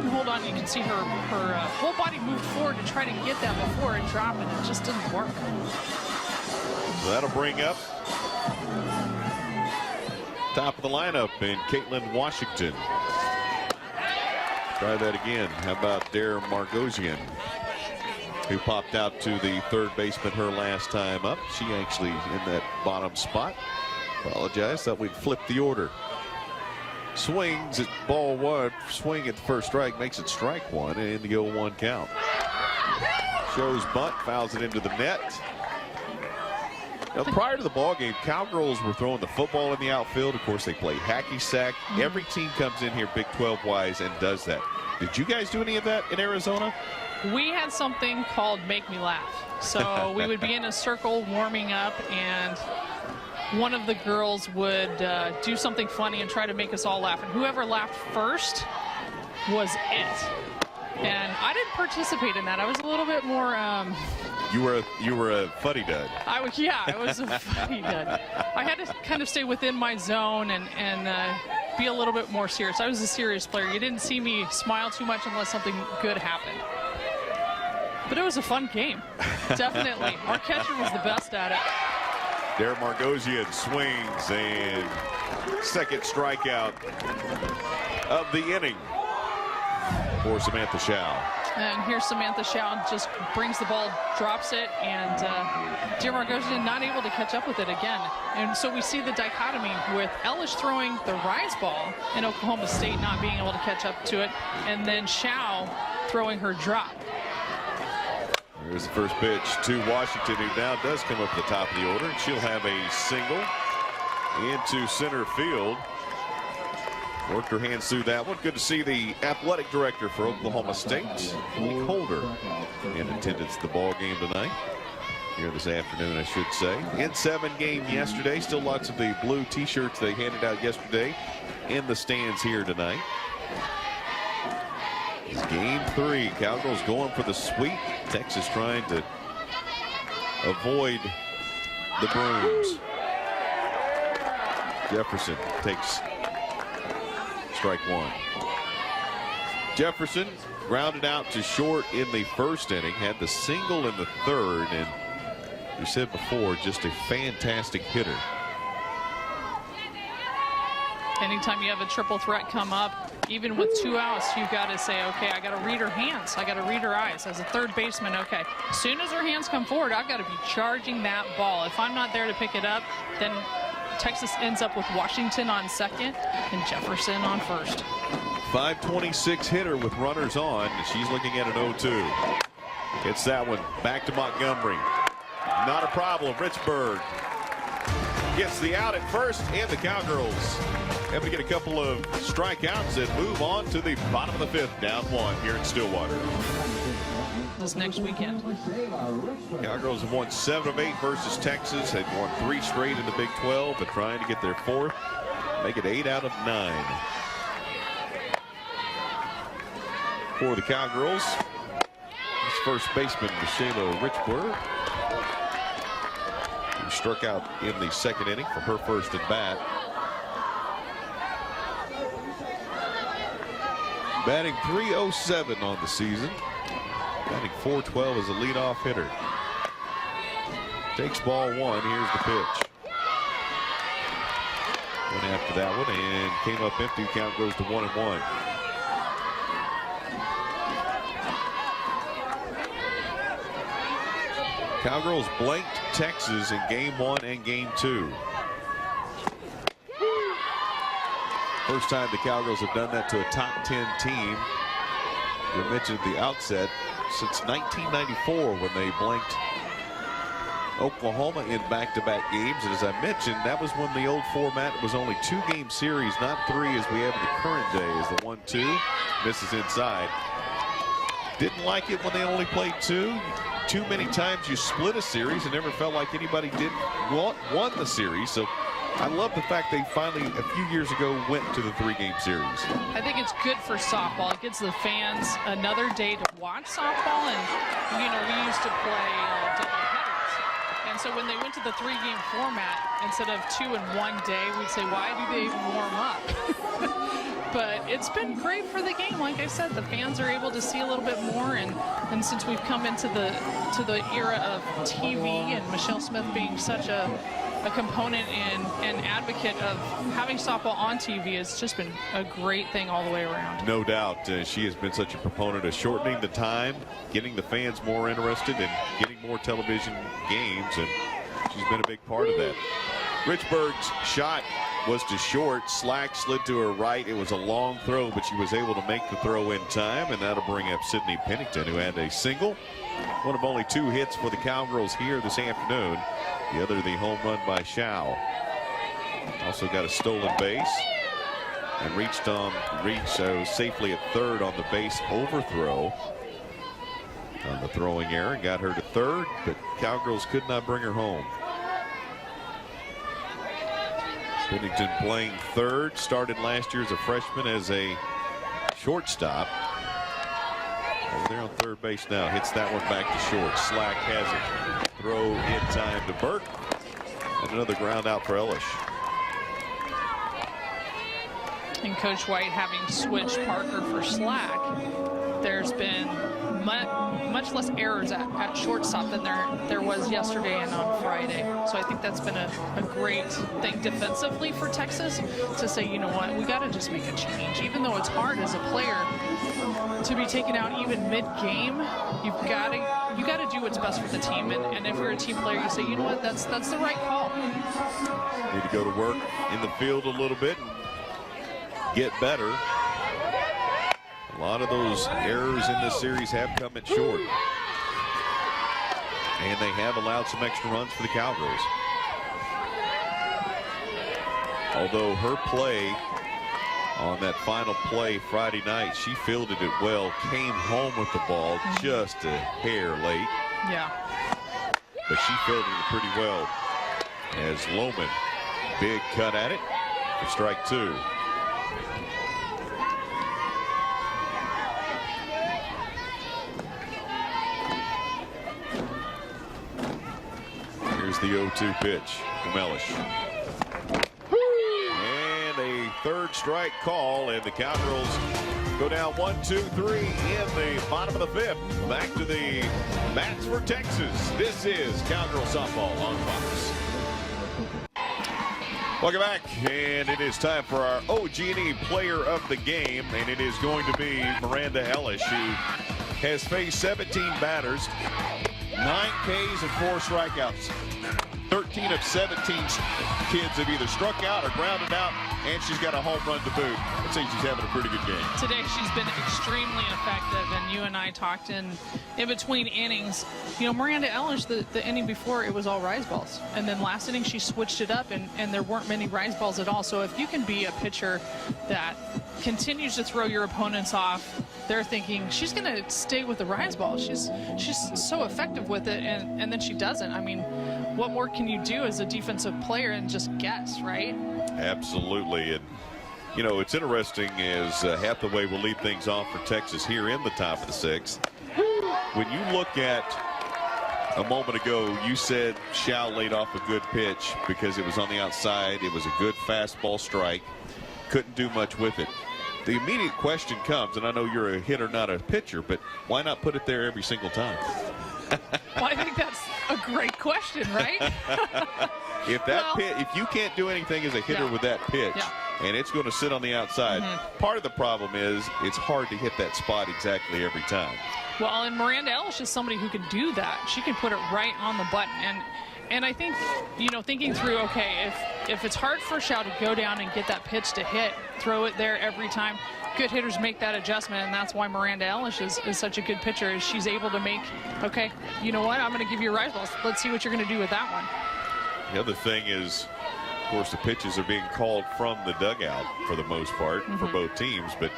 hold on. You can see her whole body moved forward to try to get that before it dropped, and it just didn't work. So that'll bring up top of the lineup in Caitlin Washington. Try that again. How about Dare Margosian, who popped out to the third baseman her last time up. She actually in that bottom spot. Apologize, thought we'd flip the order. Swings at ball 1. Swing at the first strike, makes it strike 1, and in the 0-1 count. Shows bunt, fouls it into the net. Now, prior to the ball game, Cowgirls were throwing the football in the outfield. Of course, they play hacky sack. Every team comes in here Big 12 wise and does that. Did you guys do any of that in Arizona? We had something called Make Me Laugh. So we would be in a circle warming up, and one of the girls would do something funny and try to make us all laugh. And whoever laughed first was it. And I didn't participate in that. I was a little bit more... You were a fuddy-dud. I was a fuddy-dud. I had to kind of stay within my zone and be a little bit more serious. I was a serious player. You didn't see me smile too much unless something good happened. But it was a fun game. Definitely. Our catcher was the best at it. Dare Margosian swings, and second strikeout of the inning for Samantha Schau. And here's Samantha Schau, just brings the ball, drops it, and Dare Margosian not able to catch up with it again. And so we see the dichotomy with Ellis throwing the rise ball and Oklahoma State not being able to catch up to it, and then Schau throwing her drop. Here's the first pitch to Washington, who now does come up at the top of the order, and she'll have a single into center field. Worked her hands through that one. Good to see the athletic director for Oklahoma State, Nick Holder, in attendance at the ball game tonight. Here this afternoon, I should say. N7 game yesterday. Still lots of the blue T-shirts they handed out yesterday in the stands here tonight. It's game 3. Cowgirls going for the sweep. Texas trying to avoid the brooms. Jefferson takes strike 1. Jefferson grounded out to short in the first inning, had the single in the third, and we said before, just a fantastic hitter. Anytime you have a triple threat come up, even with 2 outs, you've got to say, okay, I got to read her hands. I got to read her eyes. As a third baseman, okay, as soon as her hands come forward, I've got to be charging that ball. If I'm not there to pick it up, then Texas ends up with Washington on second and Jefferson on first. 526 hitter with runners on. She's looking at an 0-2. Hits that one back to Montgomery. Not a problem. Richburg gets the out at first, and the Cowgirls able to get a couple of strikeouts and move on to the bottom of the 5th, down 1 here in Stillwater. This next weekend. Cowgirls have won 7 of 8 versus Texas. They've won 3 straight in the Big 12, but trying to get their 4th, make it 8 out of 9. For the Cowgirls, this first baseman, Michelle Richburg, who struck out in the second inning for her first at bat. Batting .307 on the season. Batting .412 as a leadoff hitter. Takes ball 1. Here's the pitch. Went after that one and came up empty. Count goes to 1-1. Cowgirls blanked Texas in game 1 and game 2. First time the Cowgirls have done that to a top 10 team. We mentioned at the outset, since 1994 when they blanked Oklahoma in back-to-back games. And as I mentioned, that was when the old format was only 2-game series, not 3 as we have in the current day, as the 1-2 misses inside. Didn't like it when they only played 2. Too many times you split a series and never felt like anybody won the series. So I love the fact they finally, a few years ago, went to the 3-game series. I think it's good for softball. It gives the fans another day to watch softball. And, you know, we used to play double headers. And so when they went to the 3-game format, instead of 2 in 1 day, we'd say, why do they even warm up? But it's been great for the game. Like I said, the fans are able to see a little bit more, and since we've come into the era of TV and Michelle Smith being such a component and advocate of having softball on TV, it's just been a great thing all the way around. No doubt. She has been such a proponent of shortening the time, getting the fans more interested, and getting more television games, and she's been a big part of that. Richburg's shot was to short. Slack slid to her right. It was a long throw, but she was able to make the throw in time, and that'll bring up Sydney Pennington, who had a single. One of only 2 hits for the Cowgirls here this afternoon. The other, the home run by Shao. Also got a stolen base and reached safely at third on the base overthrow on the throwing error. Got her to third, but Cowgirls could not bring her home. Pennington playing third, started last year as a freshman as a shortstop. Over there on third base now, hits that one back to short. Slack has it. Throw in time to Burke. And another ground out for Ellish. And Coach White having switched Parker for Slack, there's been much less errors at shortstop than there was yesterday and on Friday. So I think that's been a great thing defensively for Texas to say, you know what, we got to just make a change. Even though it's hard as a player to be taken out even mid-game, you got to do what's best for the team. And if you're a team player, you say, you know what, that's the right call. Need to go to work in the field a little bit and get better. A lot of those errors in this series have come at short. And they have allowed some extra runs for the Cowgirls. Although her play on that final play Friday night, she fielded it well, came home with the ball just a hair late. Yeah. But she fielded it pretty well. As Lohman, big cut at it for strike 2. The 0-2 pitch from Ellish. And a third strike call, and the Cowgirls go down 1-2-3 in the bottom of the 5th. Back to the bats for Texas. This is Cowgirl softball on Fox. Welcome back, and it is time for our OG&E player of the game, and it is going to be Miranda Ellish, who has faced 17 batters, 9 Ks and 4 strikeouts. 13 of 17 kids have either struck out or grounded out, and she's got a home run to boot. I'd say she's having a pretty good game. Today she's been extremely effective, and you and I talked in between innings. You know, Miranda Ellish, the inning before, it was all rise balls. And then last inning she switched it up, and there weren't many rise balls at all. So if you can be a pitcher that continues to throw your opponents off, they're thinking she's going to stay with the rise ball. She's so effective with it, and then she doesn't. I mean, what more can you do as a defensive player and just guess, right? Absolutely. And, you know, it's interesting is Hathaway will lead things off for Texas here in the top of the 6th. When you look at a moment ago, you said Shao laid off a good pitch because it was on the outside. It was a good fastball strike. Couldn't do much with it. The immediate question comes, and I know you're a hitter, not a pitcher, but why not put it there every single time? Well, I think that's a great question, right? If you can't do anything as a hitter with that pitch, and it's going to sit on the outside, part of the problem is it's hard to hit that spot exactly every time. Well, and Miranda Ellis is somebody who can do that. She can put it right on the button. And I think, thinking through, okay, if it's hard for Shao to go down and get that pitch to hit, throw it there every time, good hitters make that adjustment, and that's why Miranda Ellis is such a good pitcher, is she's able to make, okay, you know what, I'm going to give you a rise ball. Let's see what you're going to do with that one. The other thing is, of course, the pitches are being called from the dugout for the most part for both teams, but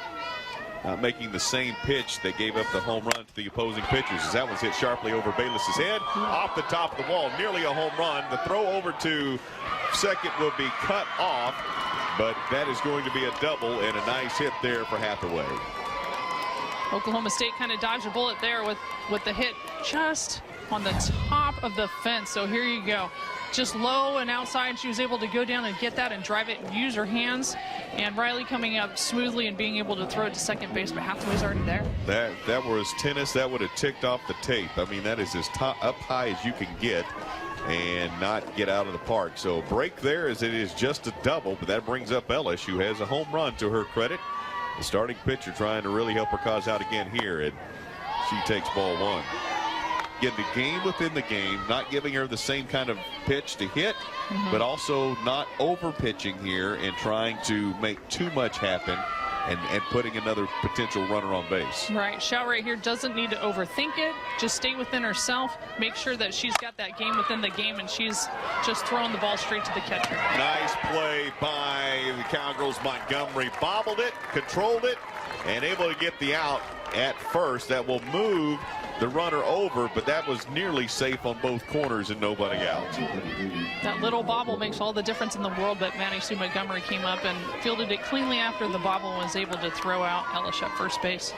not making the same pitch that gave up the home run to the opposing pitchers, as that one's hit sharply over Bayless's head, off the top of the wall, nearly a home run. The throw over to second will be cut off, but that is going to be a double and a nice hit there for Hathaway. Oklahoma State kind of dodged a bullet there with the hit just on the top of the fence. So here you go. Just low and outside. She was able to go down and get that and drive it and use her hands. And Riley coming up smoothly and being able to throw it to second base, but Hathaway's already there. That was tennis. That would have ticked off the tape. I mean, that is as up high as you can get and not get out of the park. So break there, as it is just a double, but that brings up Ellis, who has a home run to her credit. The starting pitcher trying to really help her cause out again here, and she takes ball one. Again, the game within the game, not giving her the same kind of pitch to hit, but also not over pitching here and trying to make too much happen and putting another potential runner on base. Right. Shao right here doesn't need to overthink it. Just stay within herself. Make sure that she's got that game within the game, and she's just throwing the ball straight to the catcher. Nice play by the Cowgirls. Montgomery bobbled it, controlled it, and able to get the out at first. That will move the runner over, but that was nearly safe on both corners and nobody out. That little bobble makes all the difference in the world, but Maddie Sue Montgomery came up and fielded it cleanly after the bobble and was able to throw out Ellis at first base.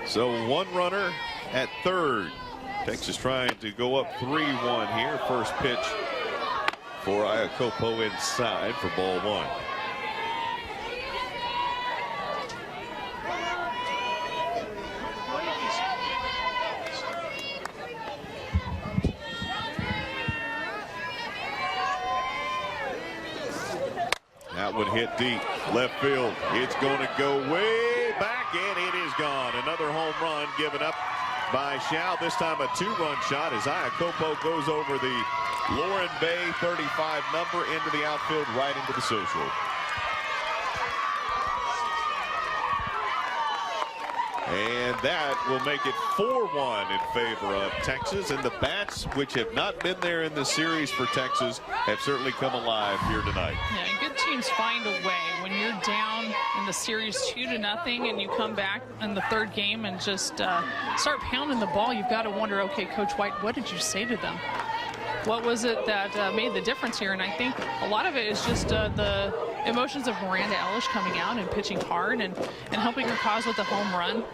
So one runner at third. Texas trying to go up 3-1 here. First pitch for Iakopo inside for ball one. That one hit deep left field. It's going to go way back, and it is gone. Another home run given up by Shao. This time a two-run shot as Iakopo goes over the Lauren Bay 35 number into the outfield, right into the social. And that will make it 4-1 in favor of Texas. And the bats, which have not been there in the series for Texas, have certainly come alive here tonight. Yeah, and good teams find a way. When you're down in the series 2-0 and you come back in the third game and just start pounding the ball, you've got to wonder, okay, Coach White, what did you say to them? What was it that made the difference here? And I think a lot of it is just the emotions of Miranda Ellis coming out and pitching hard and helping her cause with a home run.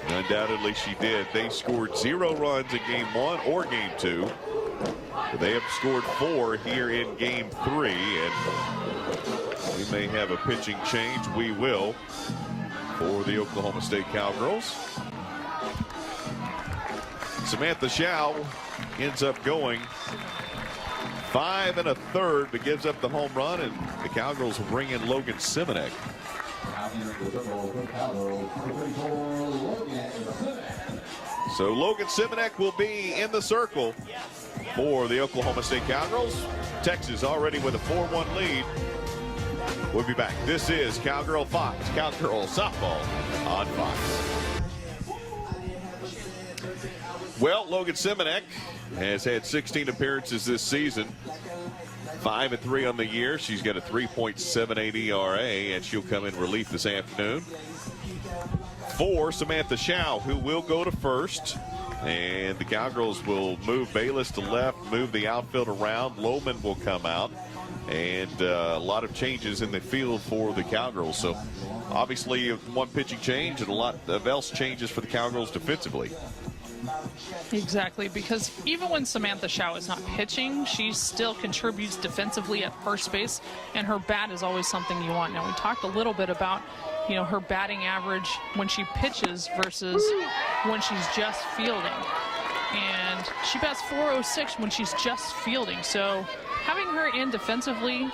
Undoubtedly she did. They scored 0 runs in game 1 or game 2. They have scored 4 here in game 3, and we may have a pitching change. We will, for the Oklahoma State Cowgirls. Samantha Shao ends up going 5 1/3, but gives up the home run, and the Cowgirls will bring in Logan Simonek. So Logan Simonek will be in the circle for the Oklahoma State Cowgirls. Texas already with a 4-1 lead. We'll be back. This is Cowgirl Fox, Cowgirl Softball on Fox. Well, Logan Simonek has had 16 appearances this season, 5-3 on the year. She's got a 3.78 ERA, and she'll come in relief this afternoon. For Samantha Shao, who will go to first, and the Cowgirls will move Bayless to left, move the outfield around. Lohman will come out, and a lot of changes in the field for the Cowgirls. So obviously one pitching change and a lot of else changes for the Cowgirls defensively. Exactly, because even when Samantha Shao is not pitching, she still contributes defensively at first base, and her bat is always something you want. Now, we talked a little bit about, you know, her batting average when she pitches versus when she's just fielding. And she bats .406 when she's just fielding. So having her in defensively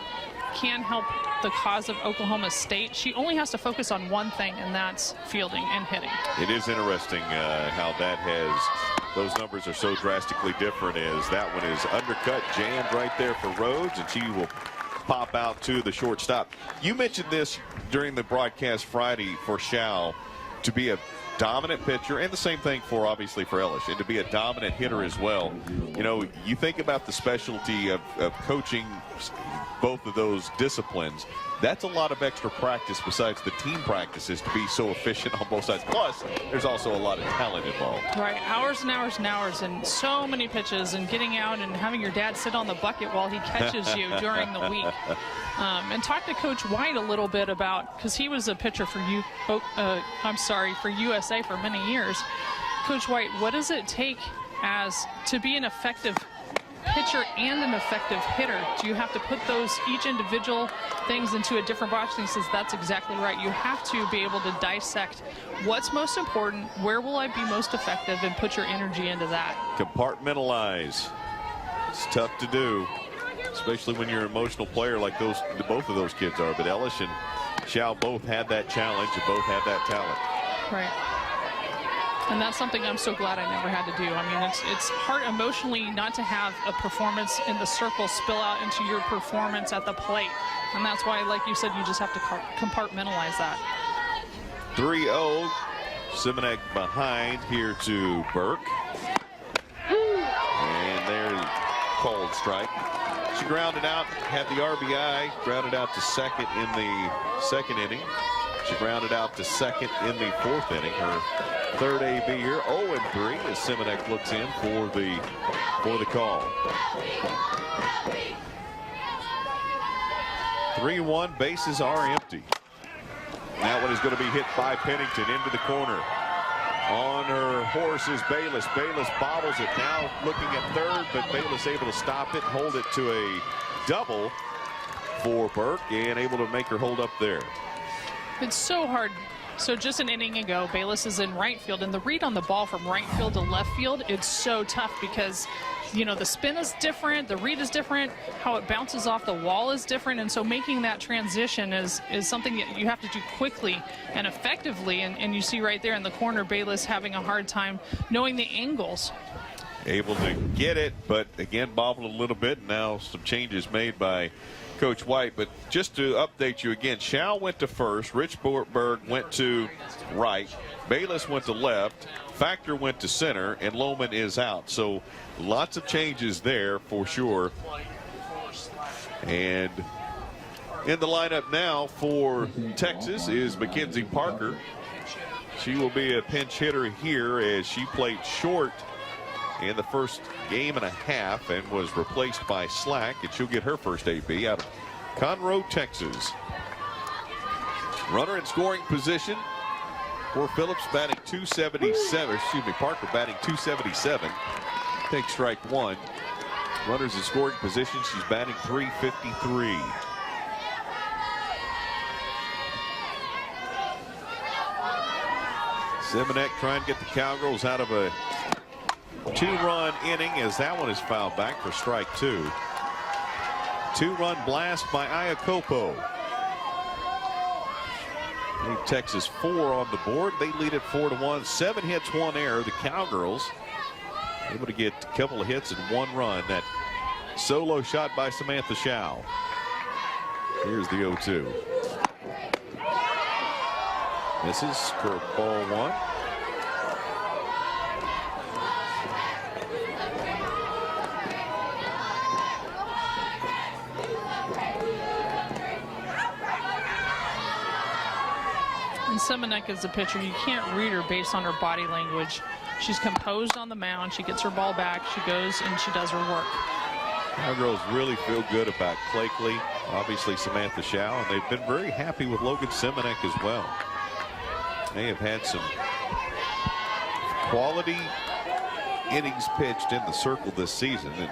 can help the cause of Oklahoma State. She only has to focus on one thing, and that's fielding and hitting. It is interesting how that has, those numbers are so drastically different, as that one is undercut, jammed right there for Rhodes, and she will pop out to the shortstop. You mentioned this during the broadcast Friday for Shao to be a dominant pitcher, and the same thing for obviously for Ellis, and to be a dominant hitter as well. You know, you think about the specialty of coaching both of those disciplines. That's a lot of extra practice besides the team practices to be so efficient on both sides. Plus, there's also a lot of talent involved. Right, hours and hours and hours, and so many pitches, and getting out and having your dad sit on the bucket while he catches you during the week. And talk to Coach White a little bit about, because he was a pitcher for for USA for many years. Coach White, what does it take to be an effective pitcher and an effective hitter? Do you have to put each individual things into a different box? And he says that's exactly right. You have to be able to dissect what's most important, where will I be most effective, and put your energy into that. Compartmentalize. It's tough to do, especially when you're an emotional player like both of those kids are. But Ellis and Shao both had that challenge, and both have that talent. Right. And that's something I'm so glad I never had to do. I mean, it's hard emotionally not to have a performance in the circle spill out into your performance at the plate. And that's why, like you said, you just have to compartmentalize that. 3-0. Simonek behind here to Burke. And there's called strike. She grounded out, had the RBI, grounded out to second in the second inning. She grounded out to second in the fourth inning. Her third AB here, 0-3 as Simonek looks in for the call. 3-1, bases are empty. That one is going to be hit by Pennington into the corner. On her horse is Bayless. Bayless bobbles it now, looking at third, but Bayless able to stop it, hold it to a double for Burke, and able to make her hold up there. It's so hard. So just an inning ago, Bayless is in right field, and the read on the ball from right field to left field, it's so tough because, you know, the spin is different, the read is different, how it bounces off the wall is different, and so making that transition is something that you have to do quickly and effectively, and you see right there in the corner, Bayless having a hard time knowing the angles. Able to get it, but again bobbled a little bit. Now some changes made by Coach White. But just to update you again, Shao went to first, Richburg went to right, Bayless went to left, Factor went to center, and Lohman is out. So lots of changes there for sure. And in the lineup now for Texas is Mackenzie Parker. She will be a pinch hitter here as she played short in the first game and a half and was replaced by Slack, and she'll get her first AB out of Conroe, Texas. Runner in scoring position for Phillips, batting Parker batting 277. Takes strike one. Runners in scoring position, she's batting 353. Simonek trying to get the Cowgirls out of a two-run inning as that one is fouled back for strike two. Two-run blast by Iacopo. Leave Texas 4 on the board. They lead it 4-1. 7 hits, 1 error. The Cowgirls able to get a couple of hits and 1 run. That solo shot by Samantha Shao. Here's the 0-2. Misses for ball 1. And Simonek is a pitcher. You can't read her based on her body language. She's composed on the mound. She gets her ball back. She goes and she does her work. Our girls really feel good about Blakely, obviously Samantha Shao, and they've been very happy with Logan Simonek as well. They have had some quality innings pitched in the circle this season, and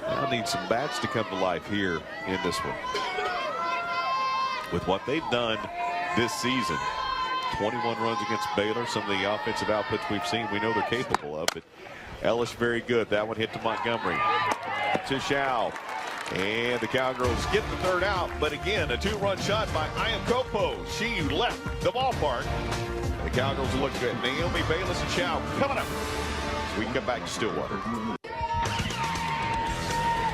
now need some bats to come to life here in this one. With what they've done this season, 21 runs against Baylor, some of the offensive outputs we've seen, we know they're capable of. But Ellis very good. That one hit to Montgomery. To Shao. And the Cowgirls get the third out, but again, a 2-run shot by Iacopo. She left the ballpark. The Cowgirls look good. Naomi, Bayless, and Shao coming up. So we can come back to Stillwater.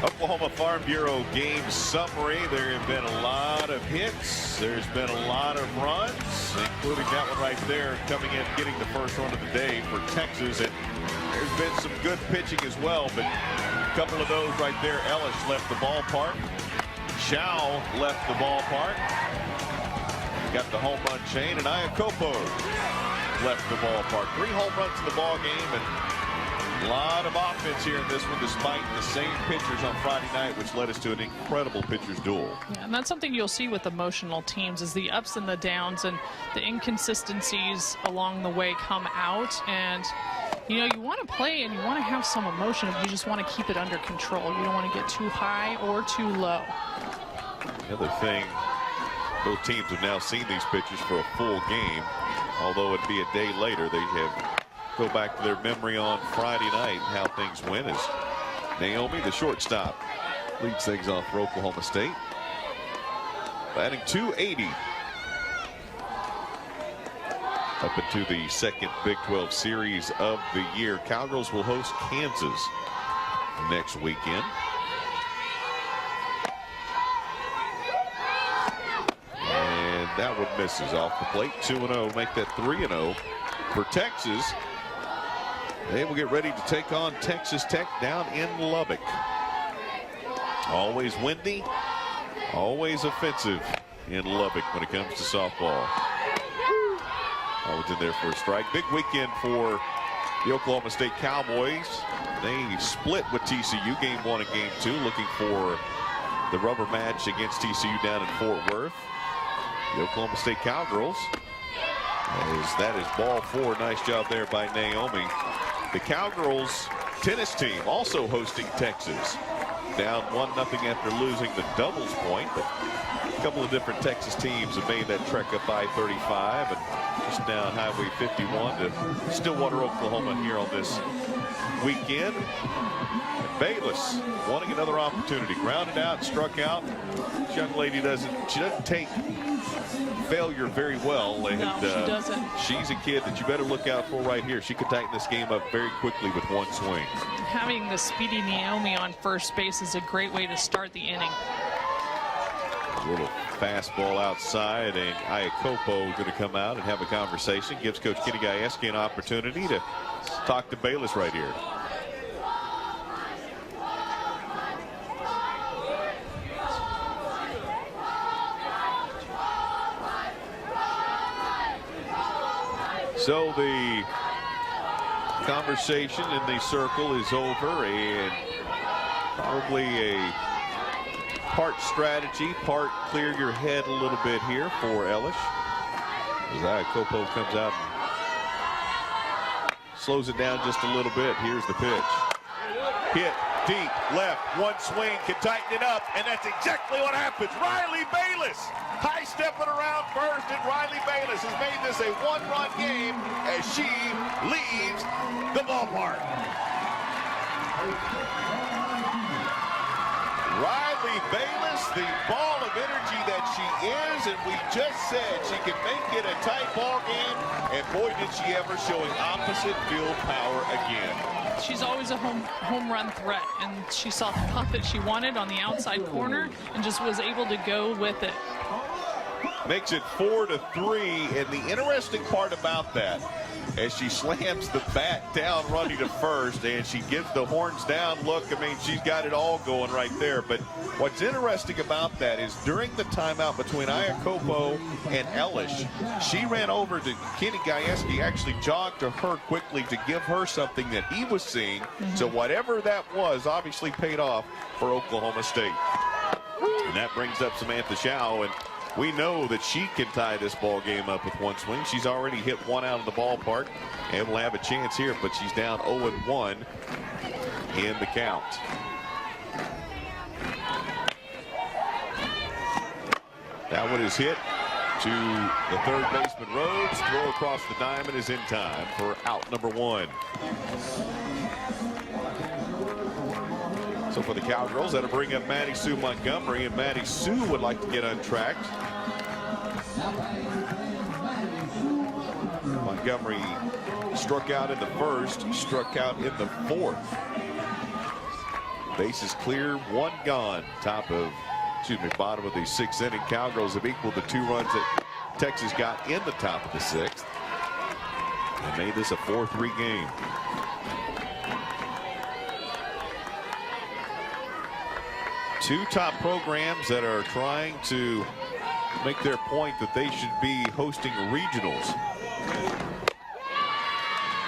Oklahoma Farm Bureau game summary. There have been a lot of hits. There's been a lot of runs, including that one right there coming in, getting the first run of the day for Texas. And there's been some good pitching as well, but a couple of those right there. Ellis left the ballpark. Shao left the ballpark. Got the home run chain, and Iacopo left the ballpark. 3 home runs in the ball game, and a lot of offense here in this one, despite the same pitchers on Friday night, which led us to an incredible pitchers duel. Yeah, and that's something you'll see with emotional teams, is the ups and the downs and the inconsistencies along the way come out. And you know, you want to play and you want to have some emotion, but you just want to keep it under control. You don't want to get too high or too low. The other thing, both teams have now seen these pitchers for a full game, although it'd be a day later. They have go back to their memory on Friday night and how things went as Naomi, the shortstop, leads things off for Oklahoma State, batting .280. Up into the second Big 12 series of the year. Cowgirls will host Kansas next weekend. And that one misses off the plate. 2-0, make that 3-0 for Texas. They will get ready to take on Texas Tech down in Lubbock. Always windy, always offensive in Lubbock when it comes to softball. Always in there for a strike. Big weekend for the Oklahoma State Cowboys. They split with TCU game 1 and game 2, looking for the rubber match against TCU down in Fort Worth. The Oklahoma State Cowgirls, as that is ball 4. Nice job there by Naomi. The Cowgirls tennis team also hosting Texas. Down 1-0 after losing the doubles point, but a couple of different Texas teams have made that trek up I-35 and just down Highway 51 to Stillwater, Oklahoma here on this weekend. And Bayless wanting another opportunity. Grounded out, struck out. This young lady doesn't take failure very well, and no, she doesn't. She's a kid that you better look out for right here. She could tighten this game up very quickly with one swing. Having the speedy Naomi on first base is a great way to start the inning. A little fastball outside, and Iacopo going to come out and have a conversation. Gives Coach Kenny Gajewski an opportunity to talk to Bayless right here. So the conversation in the circle is over, and probably a part strategy, part clear your head a little bit here for Ellis. As Iacopo comes out and slows it down just a little bit. Here's the pitch. Hit deep left, one swing, can tighten it up, and that's exactly what happens. Riley Bayless high stepping around first, and Riley Bayless has made this a 1-run game as she leaves the ballpark. Riley Bayless, the ball of energy that she is, and we just said she can make it a tight ball game, and boy did she ever, showing opposite field power again. She's always a home run threat, and she saw the puck that she wanted on the outside corner and just was able to go with it. Makes it 4-3, and the interesting part about that, as she slams the bat down running to first, and she gives the horns down look, I mean, she's got it all going right there. But what's interesting about that is during the timeout between Iacopo and Ellis, she ran over to Kenny Gajewski, actually jogged to her quickly to give her something that he was seeing. So whatever that was obviously paid off for Oklahoma State. And that brings up Samantha Shao, and we know that she can tie this ball game up with one swing. She's already hit one out of the ballpark and will have a chance here, but she's down 0-1 in the count. That one is hit to the third baseman Rhodes. Throw across the diamond is in time for out number 1. So for the Cowgirls, that'll bring up Maddie Sue Montgomery, and Maddie Sue would like to get untracked. Montgomery struck out in the first, struck out in the 4th. Bases clear, 1 gone. Bottom of the 6th inning. Cowgirls have equaled the 2 runs that Texas got in the top of the 6th and made this a 4-3 game. Two top programs that are trying to make their point that they should be hosting regionals.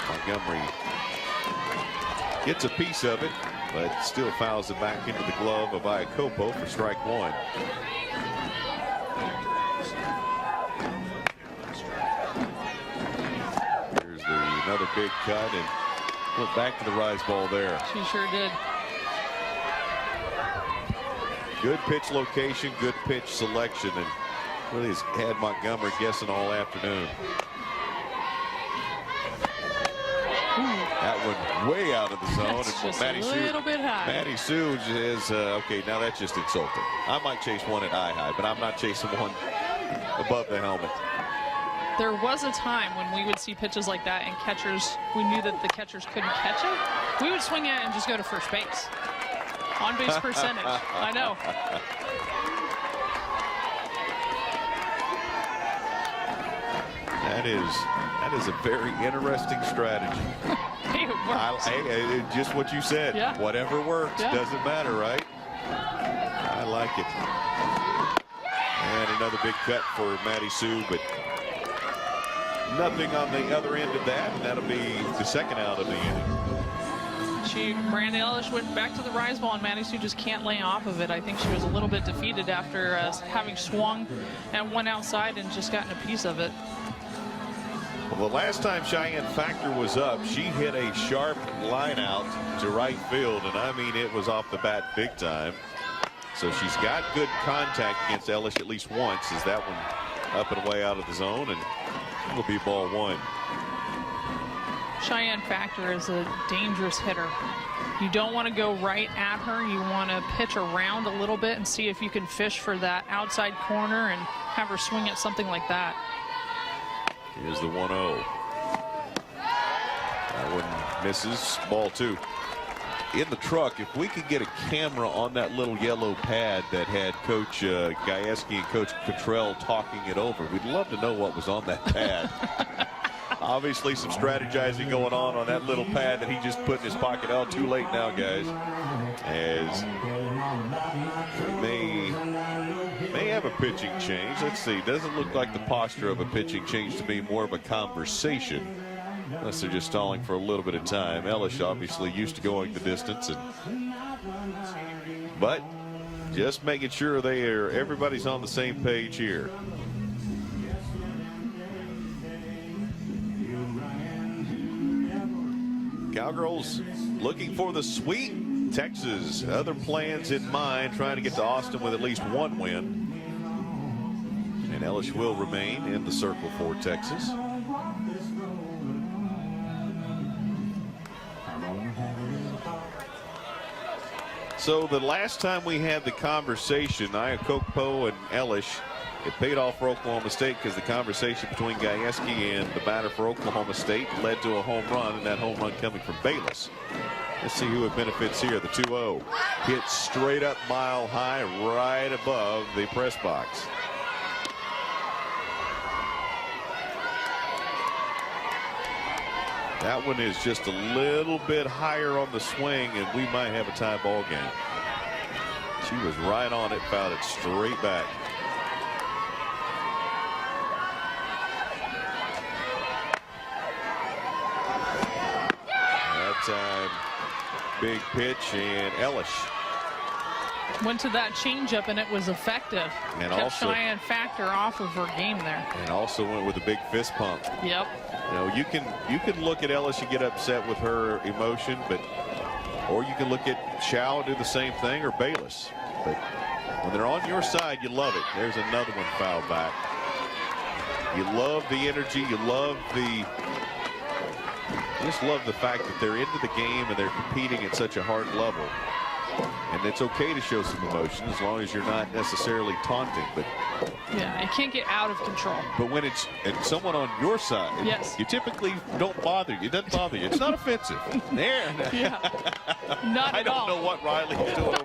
Montgomery gets a piece of it, but still fouls it back into the glove of Iacopo for strike 1. Here's another big cut, and went back to the rise ball there. She sure did. Good pitch location, good pitch selection, and really has had Montgomery guessing all afternoon. That one way out of the zone. That's just Maddie a little bit high. Maddie Sue is okay. Now that's just insulting. I might chase one at eye high, but I'm not chasing one above the helmet. There was a time when we would see pitches like that, and catchers, we knew that the catchers couldn't catch it. We would swing at it and just go to first base. On base percentage. I know. That is a very interesting strategy. Hey, it works. Just what you said. Yeah. Whatever works, Yeah. doesn't matter, right? I like it. And another big cut for Maddie Sue, but nothing on the other end of that, and that'll be the second out of the inning. Miranda Ellis went back to the rise ball, and Maddie Sue just can't lay off of it. I think she was a little bit defeated after having swung and went outside and just gotten a piece of it. Well, the last time Cheyenne Factor was up, she hit a sharp line out to right field, and I mean it was off the bat big time. So she's got good contact against Ellis at least once. Is that one up and away out of the zone, and it'll be ball 1. Cheyenne Factor is a dangerous hitter. You don't want to go right at her. You want to pitch around a little bit and see if you can fish for that outside corner and have her swing at something like that. Here's the 1-0. That one misses. Ball 2. In the truck, if we could get a camera on that little yellow pad that had Coach Gajewski and Coach Cottrell talking it over, we'd love to know what was on that pad. Obviously some strategizing going on that little pad that he just put in his pocket. Oh, too late now, guys. As may have a pitching change. Let's see. Doesn't look like the posture of a pitching change to me. More of a conversation. Unless they're just stalling for a little bit of time. Ellis obviously used to going the distance, but just making sure everybody's on the same page here. Cowgirls looking for the sweep. Texas, other plans in mind, trying to get to Austin with at least one win. And Ellis will remain in the circle for Texas. So the last time we had the conversation, Iacopo and Ellis, it paid off for Oklahoma State because the conversation between Gajewski and the batter for Oklahoma State led to a home run, and that home run coming from Bayless. Let's see who it benefits here. The 2-0 hit straight up mile high right above the press box. That one is just a little bit higher on the swing, and we might have a tie ball game. She was right on it, fouled it straight back. That time, big pitch, and Ellis Went to that changeup and it was effective. And kept also Cheyenne Factor off of her game there. And also went with a big fist pump. Yep. You know, you can look at Ellis and get upset with her emotion, or you can look at Chow and do the same thing, or Bayless. But when they're on your side, you love it. There's another one fouled back. You love the energy. You just love the fact that they're into the game and they're competing at such a hard level. And it's okay to show some emotion as long as you're not necessarily taunting. But yeah, it can't get out of control. But when it's someone on your side, yes, you typically don't bother you. It doesn't bother you. It's not offensive. There. Yeah. Not I at don't all. know what Riley's doing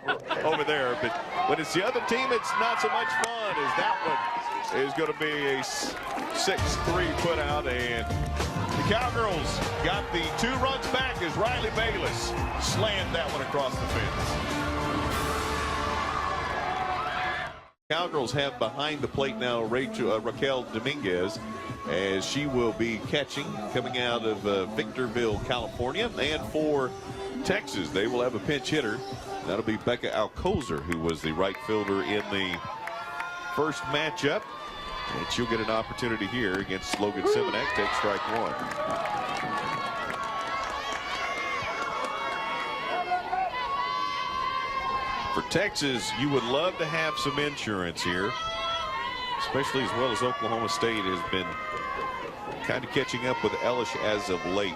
over there, but when it's the other team, it's not so much fun as that one is going to be a 6-3 put out, and the Cowgirls got the 2 runs back as Riley Bayless slammed that one across the fence. Cowgirls have behind the plate now Raquel Dominguez, as she will be catching coming out of Victorville, California. And for Texas, they will have a pinch hitter. That'll be Becca Alcozer, who was the right fielder in the first matchup. And she'll get an opportunity here against Logan Simonek. Take strike 1. For Texas, you would love to have some insurance here, especially as well as Oklahoma State has been kind of catching up with Ellis as of late.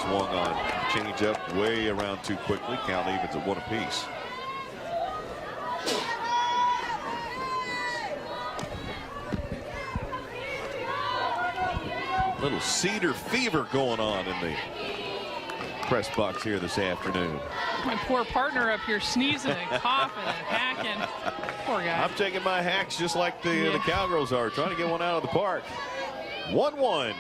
Swung on, change up way around too quickly. Count evens at 1 apiece. Little Cedar fever going on in the press box here this afternoon. My poor partner up here sneezing and coughing and hacking. Poor guy. I'm taking my hacks just like the Cowgirls are, trying to get one out of the park. 1-1.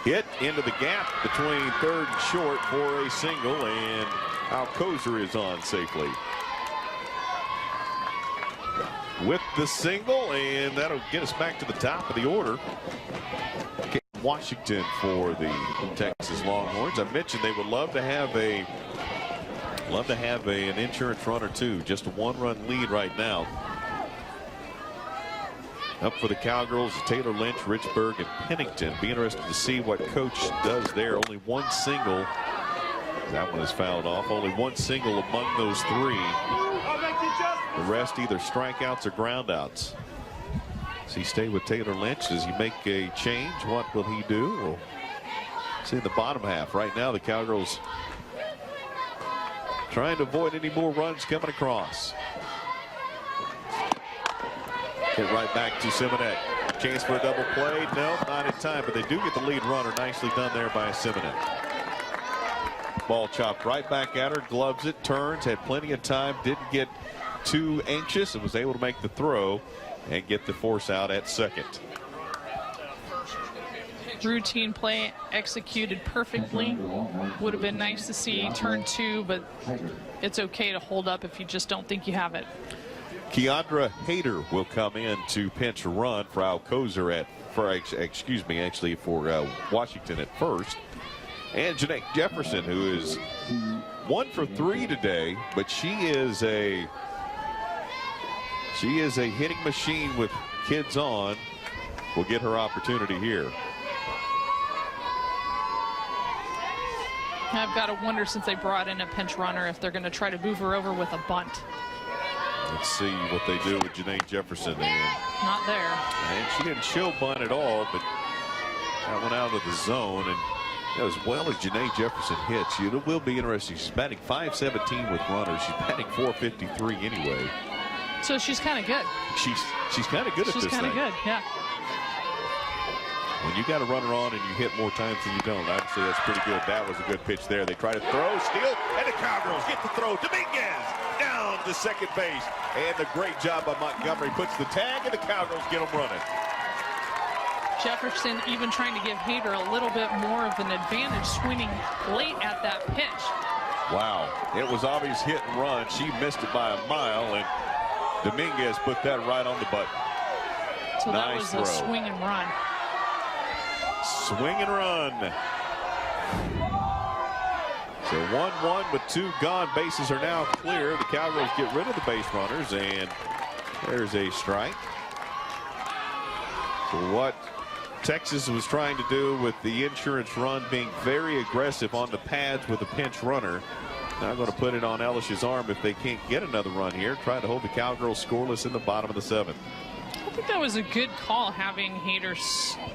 Hit into the gap between third and short for a single, and Alcozer is on safely with the single, and that'll get us back to the top of the order. Washington for the Texas Longhorns. I mentioned they would love to have an insurance run or two. Just a 1-run lead right now. Up for the Cowgirls, Taylor Lynch, Richburg, and Pennington. Be interested to see what coach does there. Only 1 single. That one is fouled off. Only 1 single among those 3. The rest either strikeouts or groundouts. Does he stay with Taylor Lynch? Does he make a change? What will he do? We'll see in the bottom half. Right now, the Cowgirls trying to avoid any more runs coming across. Hit right back to Simonek. Chance for a double play. No, not in time, but they do get the lead runner. Nicely done there by Simonek. Ball chopped right back at her. Gloves it, turns, had plenty of time. Didn't get too anxious and was able to make the throw and get the force out at second. Routine play executed perfectly. Would have been nice to see turn 2, but it's okay to hold up if you just don't think you have it. Keandra Hayter will come in to pinch a run for Alcozer for Washington at first. And Janae Jefferson, who is 1 for 3 today, but she is a hitting machine with kids on. Will get her opportunity here. I've got to wonder, since they brought in a pinch runner, if they're going to try to move her over with a bunt. Let's see what they do with Janae Jefferson. Not there. And she didn't show bunt at all, but that went out of the zone. And as well as Janae Jefferson hits, it will be interesting. She's batting .517 with runners. She's batting .453 anyway. So she's kind of good. She's kind of good at this thing. She's kind of good, yeah. When you got a runner on and you hit more times than you don't, I'd say that's pretty good. That was a good pitch there. They try to throw, steal, and the Cowgirls get the throw. Dominguez down to second base. And a great job by Montgomery. Puts the tag, and the Cowgirls get them running. Jefferson even trying to give Hayter a little bit more of an advantage, swinging late at that pitch. Wow. It was obvious hit and run. She missed it by a mile, and Dominguez put that right on the button. So that nice was throw. A swing and run. Swing and run. So 1-1 with 2 gone. Bases are now clear. The Cowgirls get rid of the base runners, and there's a strike. So what Texas was trying to do with the insurance run, being very aggressive on the pads with a pinch runner, now going to put it on Elish's arm if they can't get another run here. Try to hold the Cowgirls scoreless in the bottom of the 7th. I think that was a good call, having Hayter,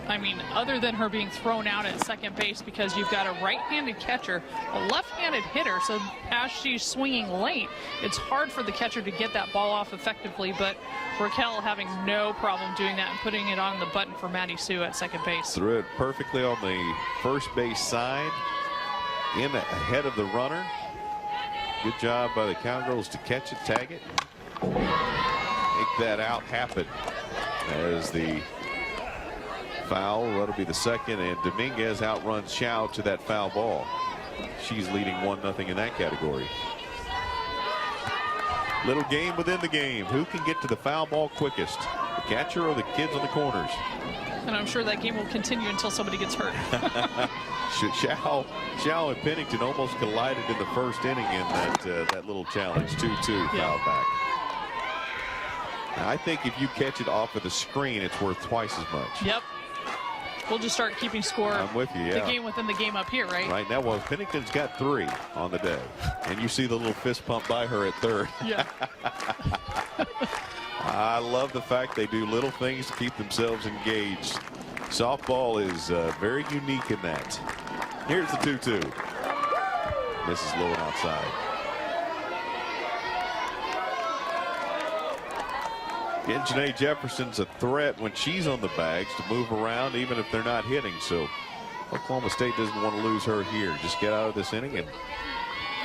I mean, other than her being thrown out at second base, because you've got a right-handed catcher, a left-handed hitter, so as she's swinging late, it's hard for the catcher to get that ball off effectively, but Raquel having no problem doing that and putting it on the button for Maddie Sue at second base. Threw it perfectly on the first base side, in ahead of the runner. Good job by the Cowgirls to catch it, tag it, make that out happen. As the foul, that'll be the second, and Dominguez outruns Chow to that foul ball. She's leading 1-0 in that category. Little game within the game. Who can get to the foul ball quickest? The catcher or the kids on the corners? And I'm sure that game will continue until somebody gets hurt. Chow and Pennington almost collided in the first inning in that little challenge. 2-2 foul back. I think if you catch it off of the screen, it's worth twice as much. Yep. We'll just start keeping score. I'm with you, yeah. The game within the game up here, right? Right now, well, Pennington's got 3 on the day. And you see the little fist pump by her at third. Yeah. I love the fact they do little things to keep themselves engaged. Softball is very unique in that. Here's the 2-2. This is low and outside. And Janae Jefferson's a threat when she's on the bags to move around, even if they're not hitting. So Oklahoma State doesn't want to lose her here. Just get out of this inning and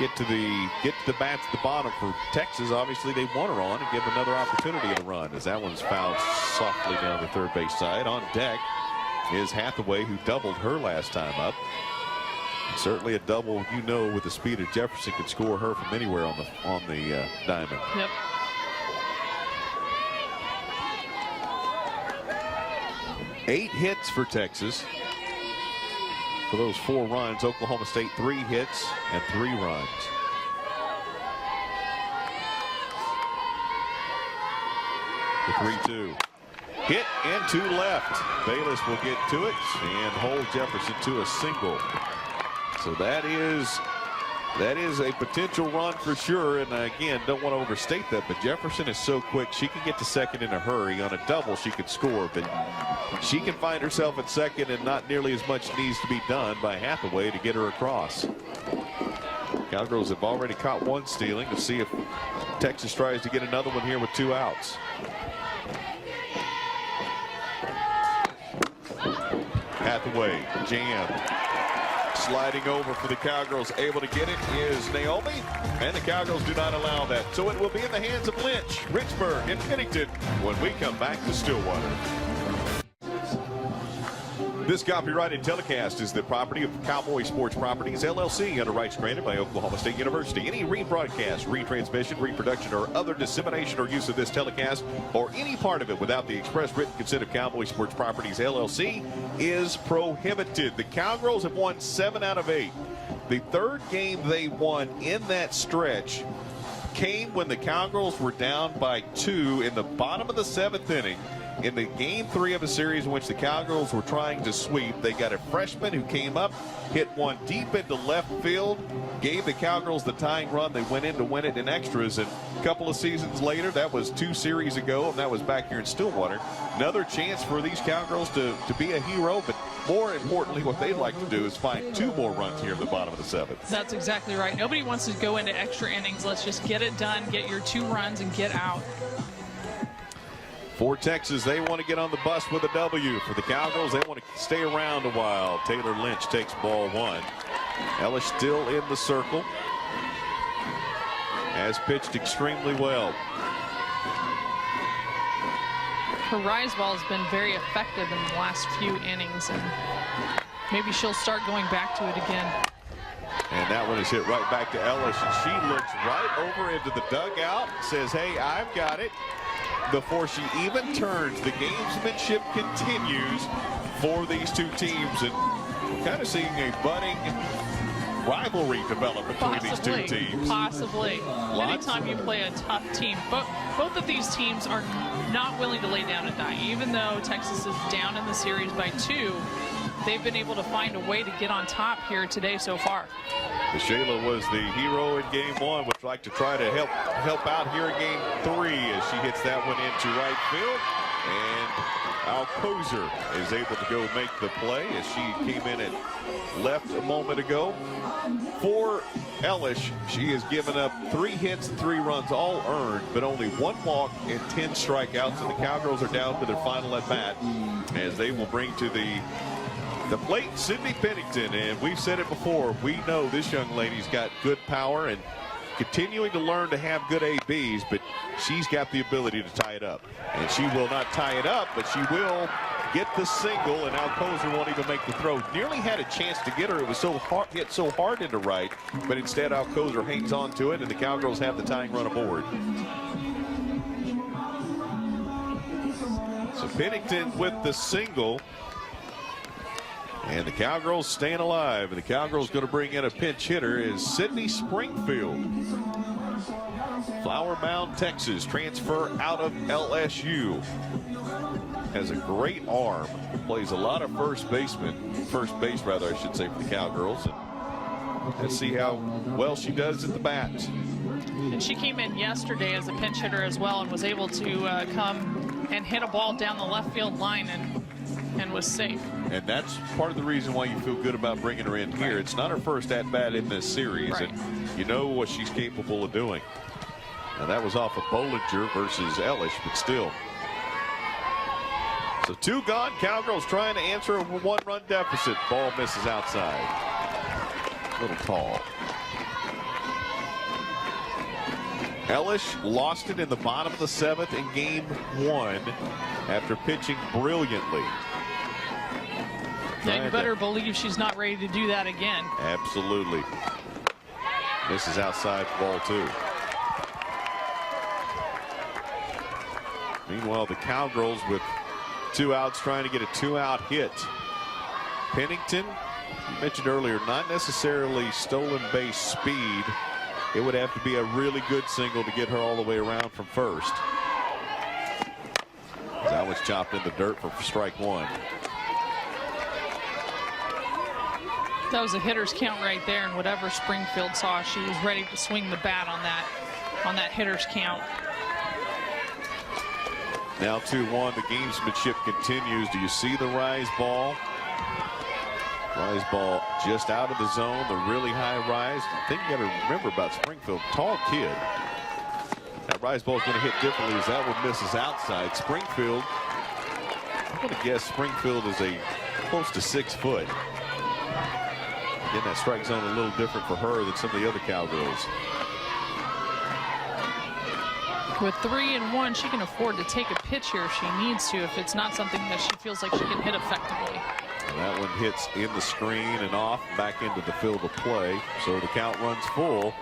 get to the bats at the bottom. For Texas, obviously they want her on and give another opportunity to run, as that one's fouled softly down the third base side. On deck is Hathaway, who doubled her last time up. Certainly a double, with the speed of Jefferson, could score her from anywhere on the diamond. Yep. Eight hits for Texas. For those 4 runs, Oklahoma State 3 hits and 3 runs. The 3-2. Hit and to left. Bayless will get to it and hold Jefferson to a single. So that is a potential run for sure. And again, don't want to overstate that, but Jefferson is so quick, she can get to second in a hurry. On a double, she could score, but she can find herself at second, and not nearly as much needs to be done by Hathaway to get her across. Cowgirls have already caught 1 stealing. To see if Texas tries to get another one here with 2 outs. Hathaway jammed. Sliding over for the Cowgirls, able to get it is Naomi, and the Cowgirls do not allow that. So it will be in the hands of Lynch, Richburg, and Pennington when we come back to Stillwater. This copyrighted telecast is the property of Cowboy Sports Properties, LLC, under rights granted by Oklahoma State University. Any rebroadcast, retransmission, reproduction, or other dissemination or use of this telecast, or any part of it without the express written consent of Cowboy Sports Properties, LLC, is prohibited. The Cowgirls have won 7 out of 8. The 3rd game they won in that stretch came when the Cowgirls were down by 2 in the bottom of the 7th inning. In the game 3 of a series in which the Cowgirls were trying to sweep, they got a freshman who came up, hit one deep into left field, gave the Cowgirls the tying run. They went in to win it in extras, and a couple of seasons later, that was 2 series ago, and that was back here in Stillwater. Another chance for these Cowgirls to be a hero, but more importantly, what they'd like to do is find 2 more runs here in the bottom of the 7th. That's exactly right. Nobody wants to go into extra innings. Let's just get it done, get your 2 runs, and get out. For Texas, they want to get on the bus with a W. For the Cowgirls, they want to stay around a while. Taylor Lynch takes ball 1. Ellis still in the circle. Has pitched extremely well. Her rise ball has been very effective in the last few innings, and maybe she'll start going back to it again. And that one is hit right back to Ellis, and she looks right over into the dugout, says, hey, I've got it. Before she even turns, the gamesmanship continues for these 2 teams, and we're kind of seeing a budding rivalry develop between these two teams. Possibly. Anytime you play a tough team. But both of these teams are not willing to lay down and die. Even though Texas is down in the series by 2, they've been able to find a way to get on top here today so far. Shayla was the hero in game 1. Would like to try to help out here in game 3 as she hits that one into right field. And Alcozer is able to go make the play as she came in at left a moment ago. For Ellis, she has given up 3 hits and 3 runs, all earned, but only 1 walk and 10 strikeouts. And the Cowgirls are down to their final at bat as they will bring to the plate Sydney Pennington. And we've said it before, we know this young lady's got good power and continuing to learn to have good ABs, but she's got the ability to tie it up. And she will not tie it up, but she will get the single, and Alcozer won't even make the throw. Nearly had a chance to get her. It was so hard, hit so hard into right, but instead Alcozer hangs on to it, and the Cowgirls have the tying run aboard. So Pennington with the single. And the Cowgirls staying alive. And the Cowgirls going to bring in a pinch hitter is Sydney Springfield. Flower Mound, Texas, transfer out of LSU. Has a great arm. Plays a lot of first base, rather, I should say, for the Cowgirls. And let's see how well she does at the bat. And she came in yesterday as a pinch hitter as well and was able to come and hit a ball down the left field line and was safe. And that's part of the reason why you feel good about bringing her in here. It's not her first at-bat in this series, and you know what she's capable of doing. Now, that was off of Bollinger versus Ellis, but still. So 2 gone. Cowgirls trying to answer a 1-run deficit. Ball misses outside. A little tall. Ellis lost it in the bottom of the 7th in game 1 after pitching brilliantly. Yeah, you better believe she's not ready to do that again. Absolutely. Misses outside, ball 2. Meanwhile, the Cowgirls with 2 outs trying to get a 2-out hit. Pennington, you mentioned earlier, not necessarily stolen base speed. It would have to be a really good single to get her all the way around from first. That was chopped in the dirt for strike 1. That was a hitter's count right there, and whatever Springfield saw, she was ready to swing the bat on that hitter's count. Now 2-1, the gamesmanship continues. Do you see the rise ball? Rise ball just out of the zone, the really high rise. The thing you got to remember about Springfield, tall kid. That rise ball is going to hit differently as that one misses outside. Springfield, I'm going to guess Springfield is close to 6 foot. Again, that strike zone a little different for her than some of the other Cowgirls. With 3 and 1, she can afford to take a pitch here if she needs to, if it's not something that she feels like she can hit effectively. And that one hits in the screen and off back into the field of play. So the count runs full.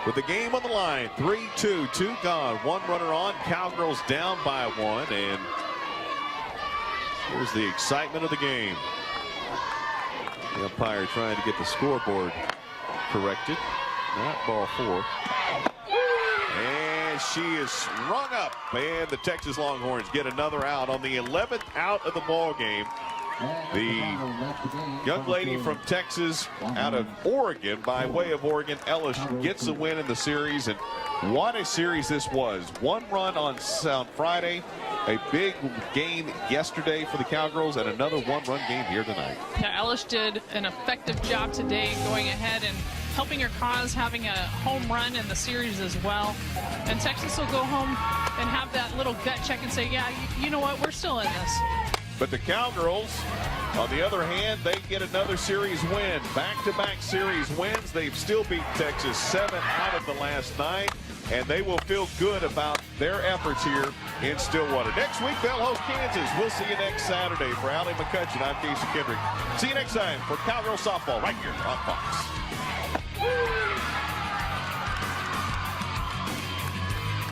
With the game on the line, 3-2, 2 gone, 1 runner on. Cowgirls down by 1, and here's the excitement of the game. The umpire trying to get the scoreboard corrected. Not ball 4. And she is rung up, and the Texas Longhorns get another out on the 11th out of the ball game. The young lady from Texas out of Oregon, by way of Oregon, Ellis, gets the win in the series. And what a series this was. 1 run on Friday, a big game yesterday for the Cowgirls, and another 1-run game here tonight. Yeah, Ellis did an effective job today going ahead and helping her cause, having a home run in the series as well. And Texas will go home and have that little gut check and say, yeah, you know what, we're still in this. But the Cowgirls, on the other hand, they get another series win. Back-to-back series wins. They've still beat Texas 7 out of the last 9, and they will feel good about their efforts here in Stillwater. Next week, they'll host Kansas. We'll see you next Saturday. For Allie McCutcheon, I'm Casey Kendrick. See you next time for Cowgirl Softball right here on Fox.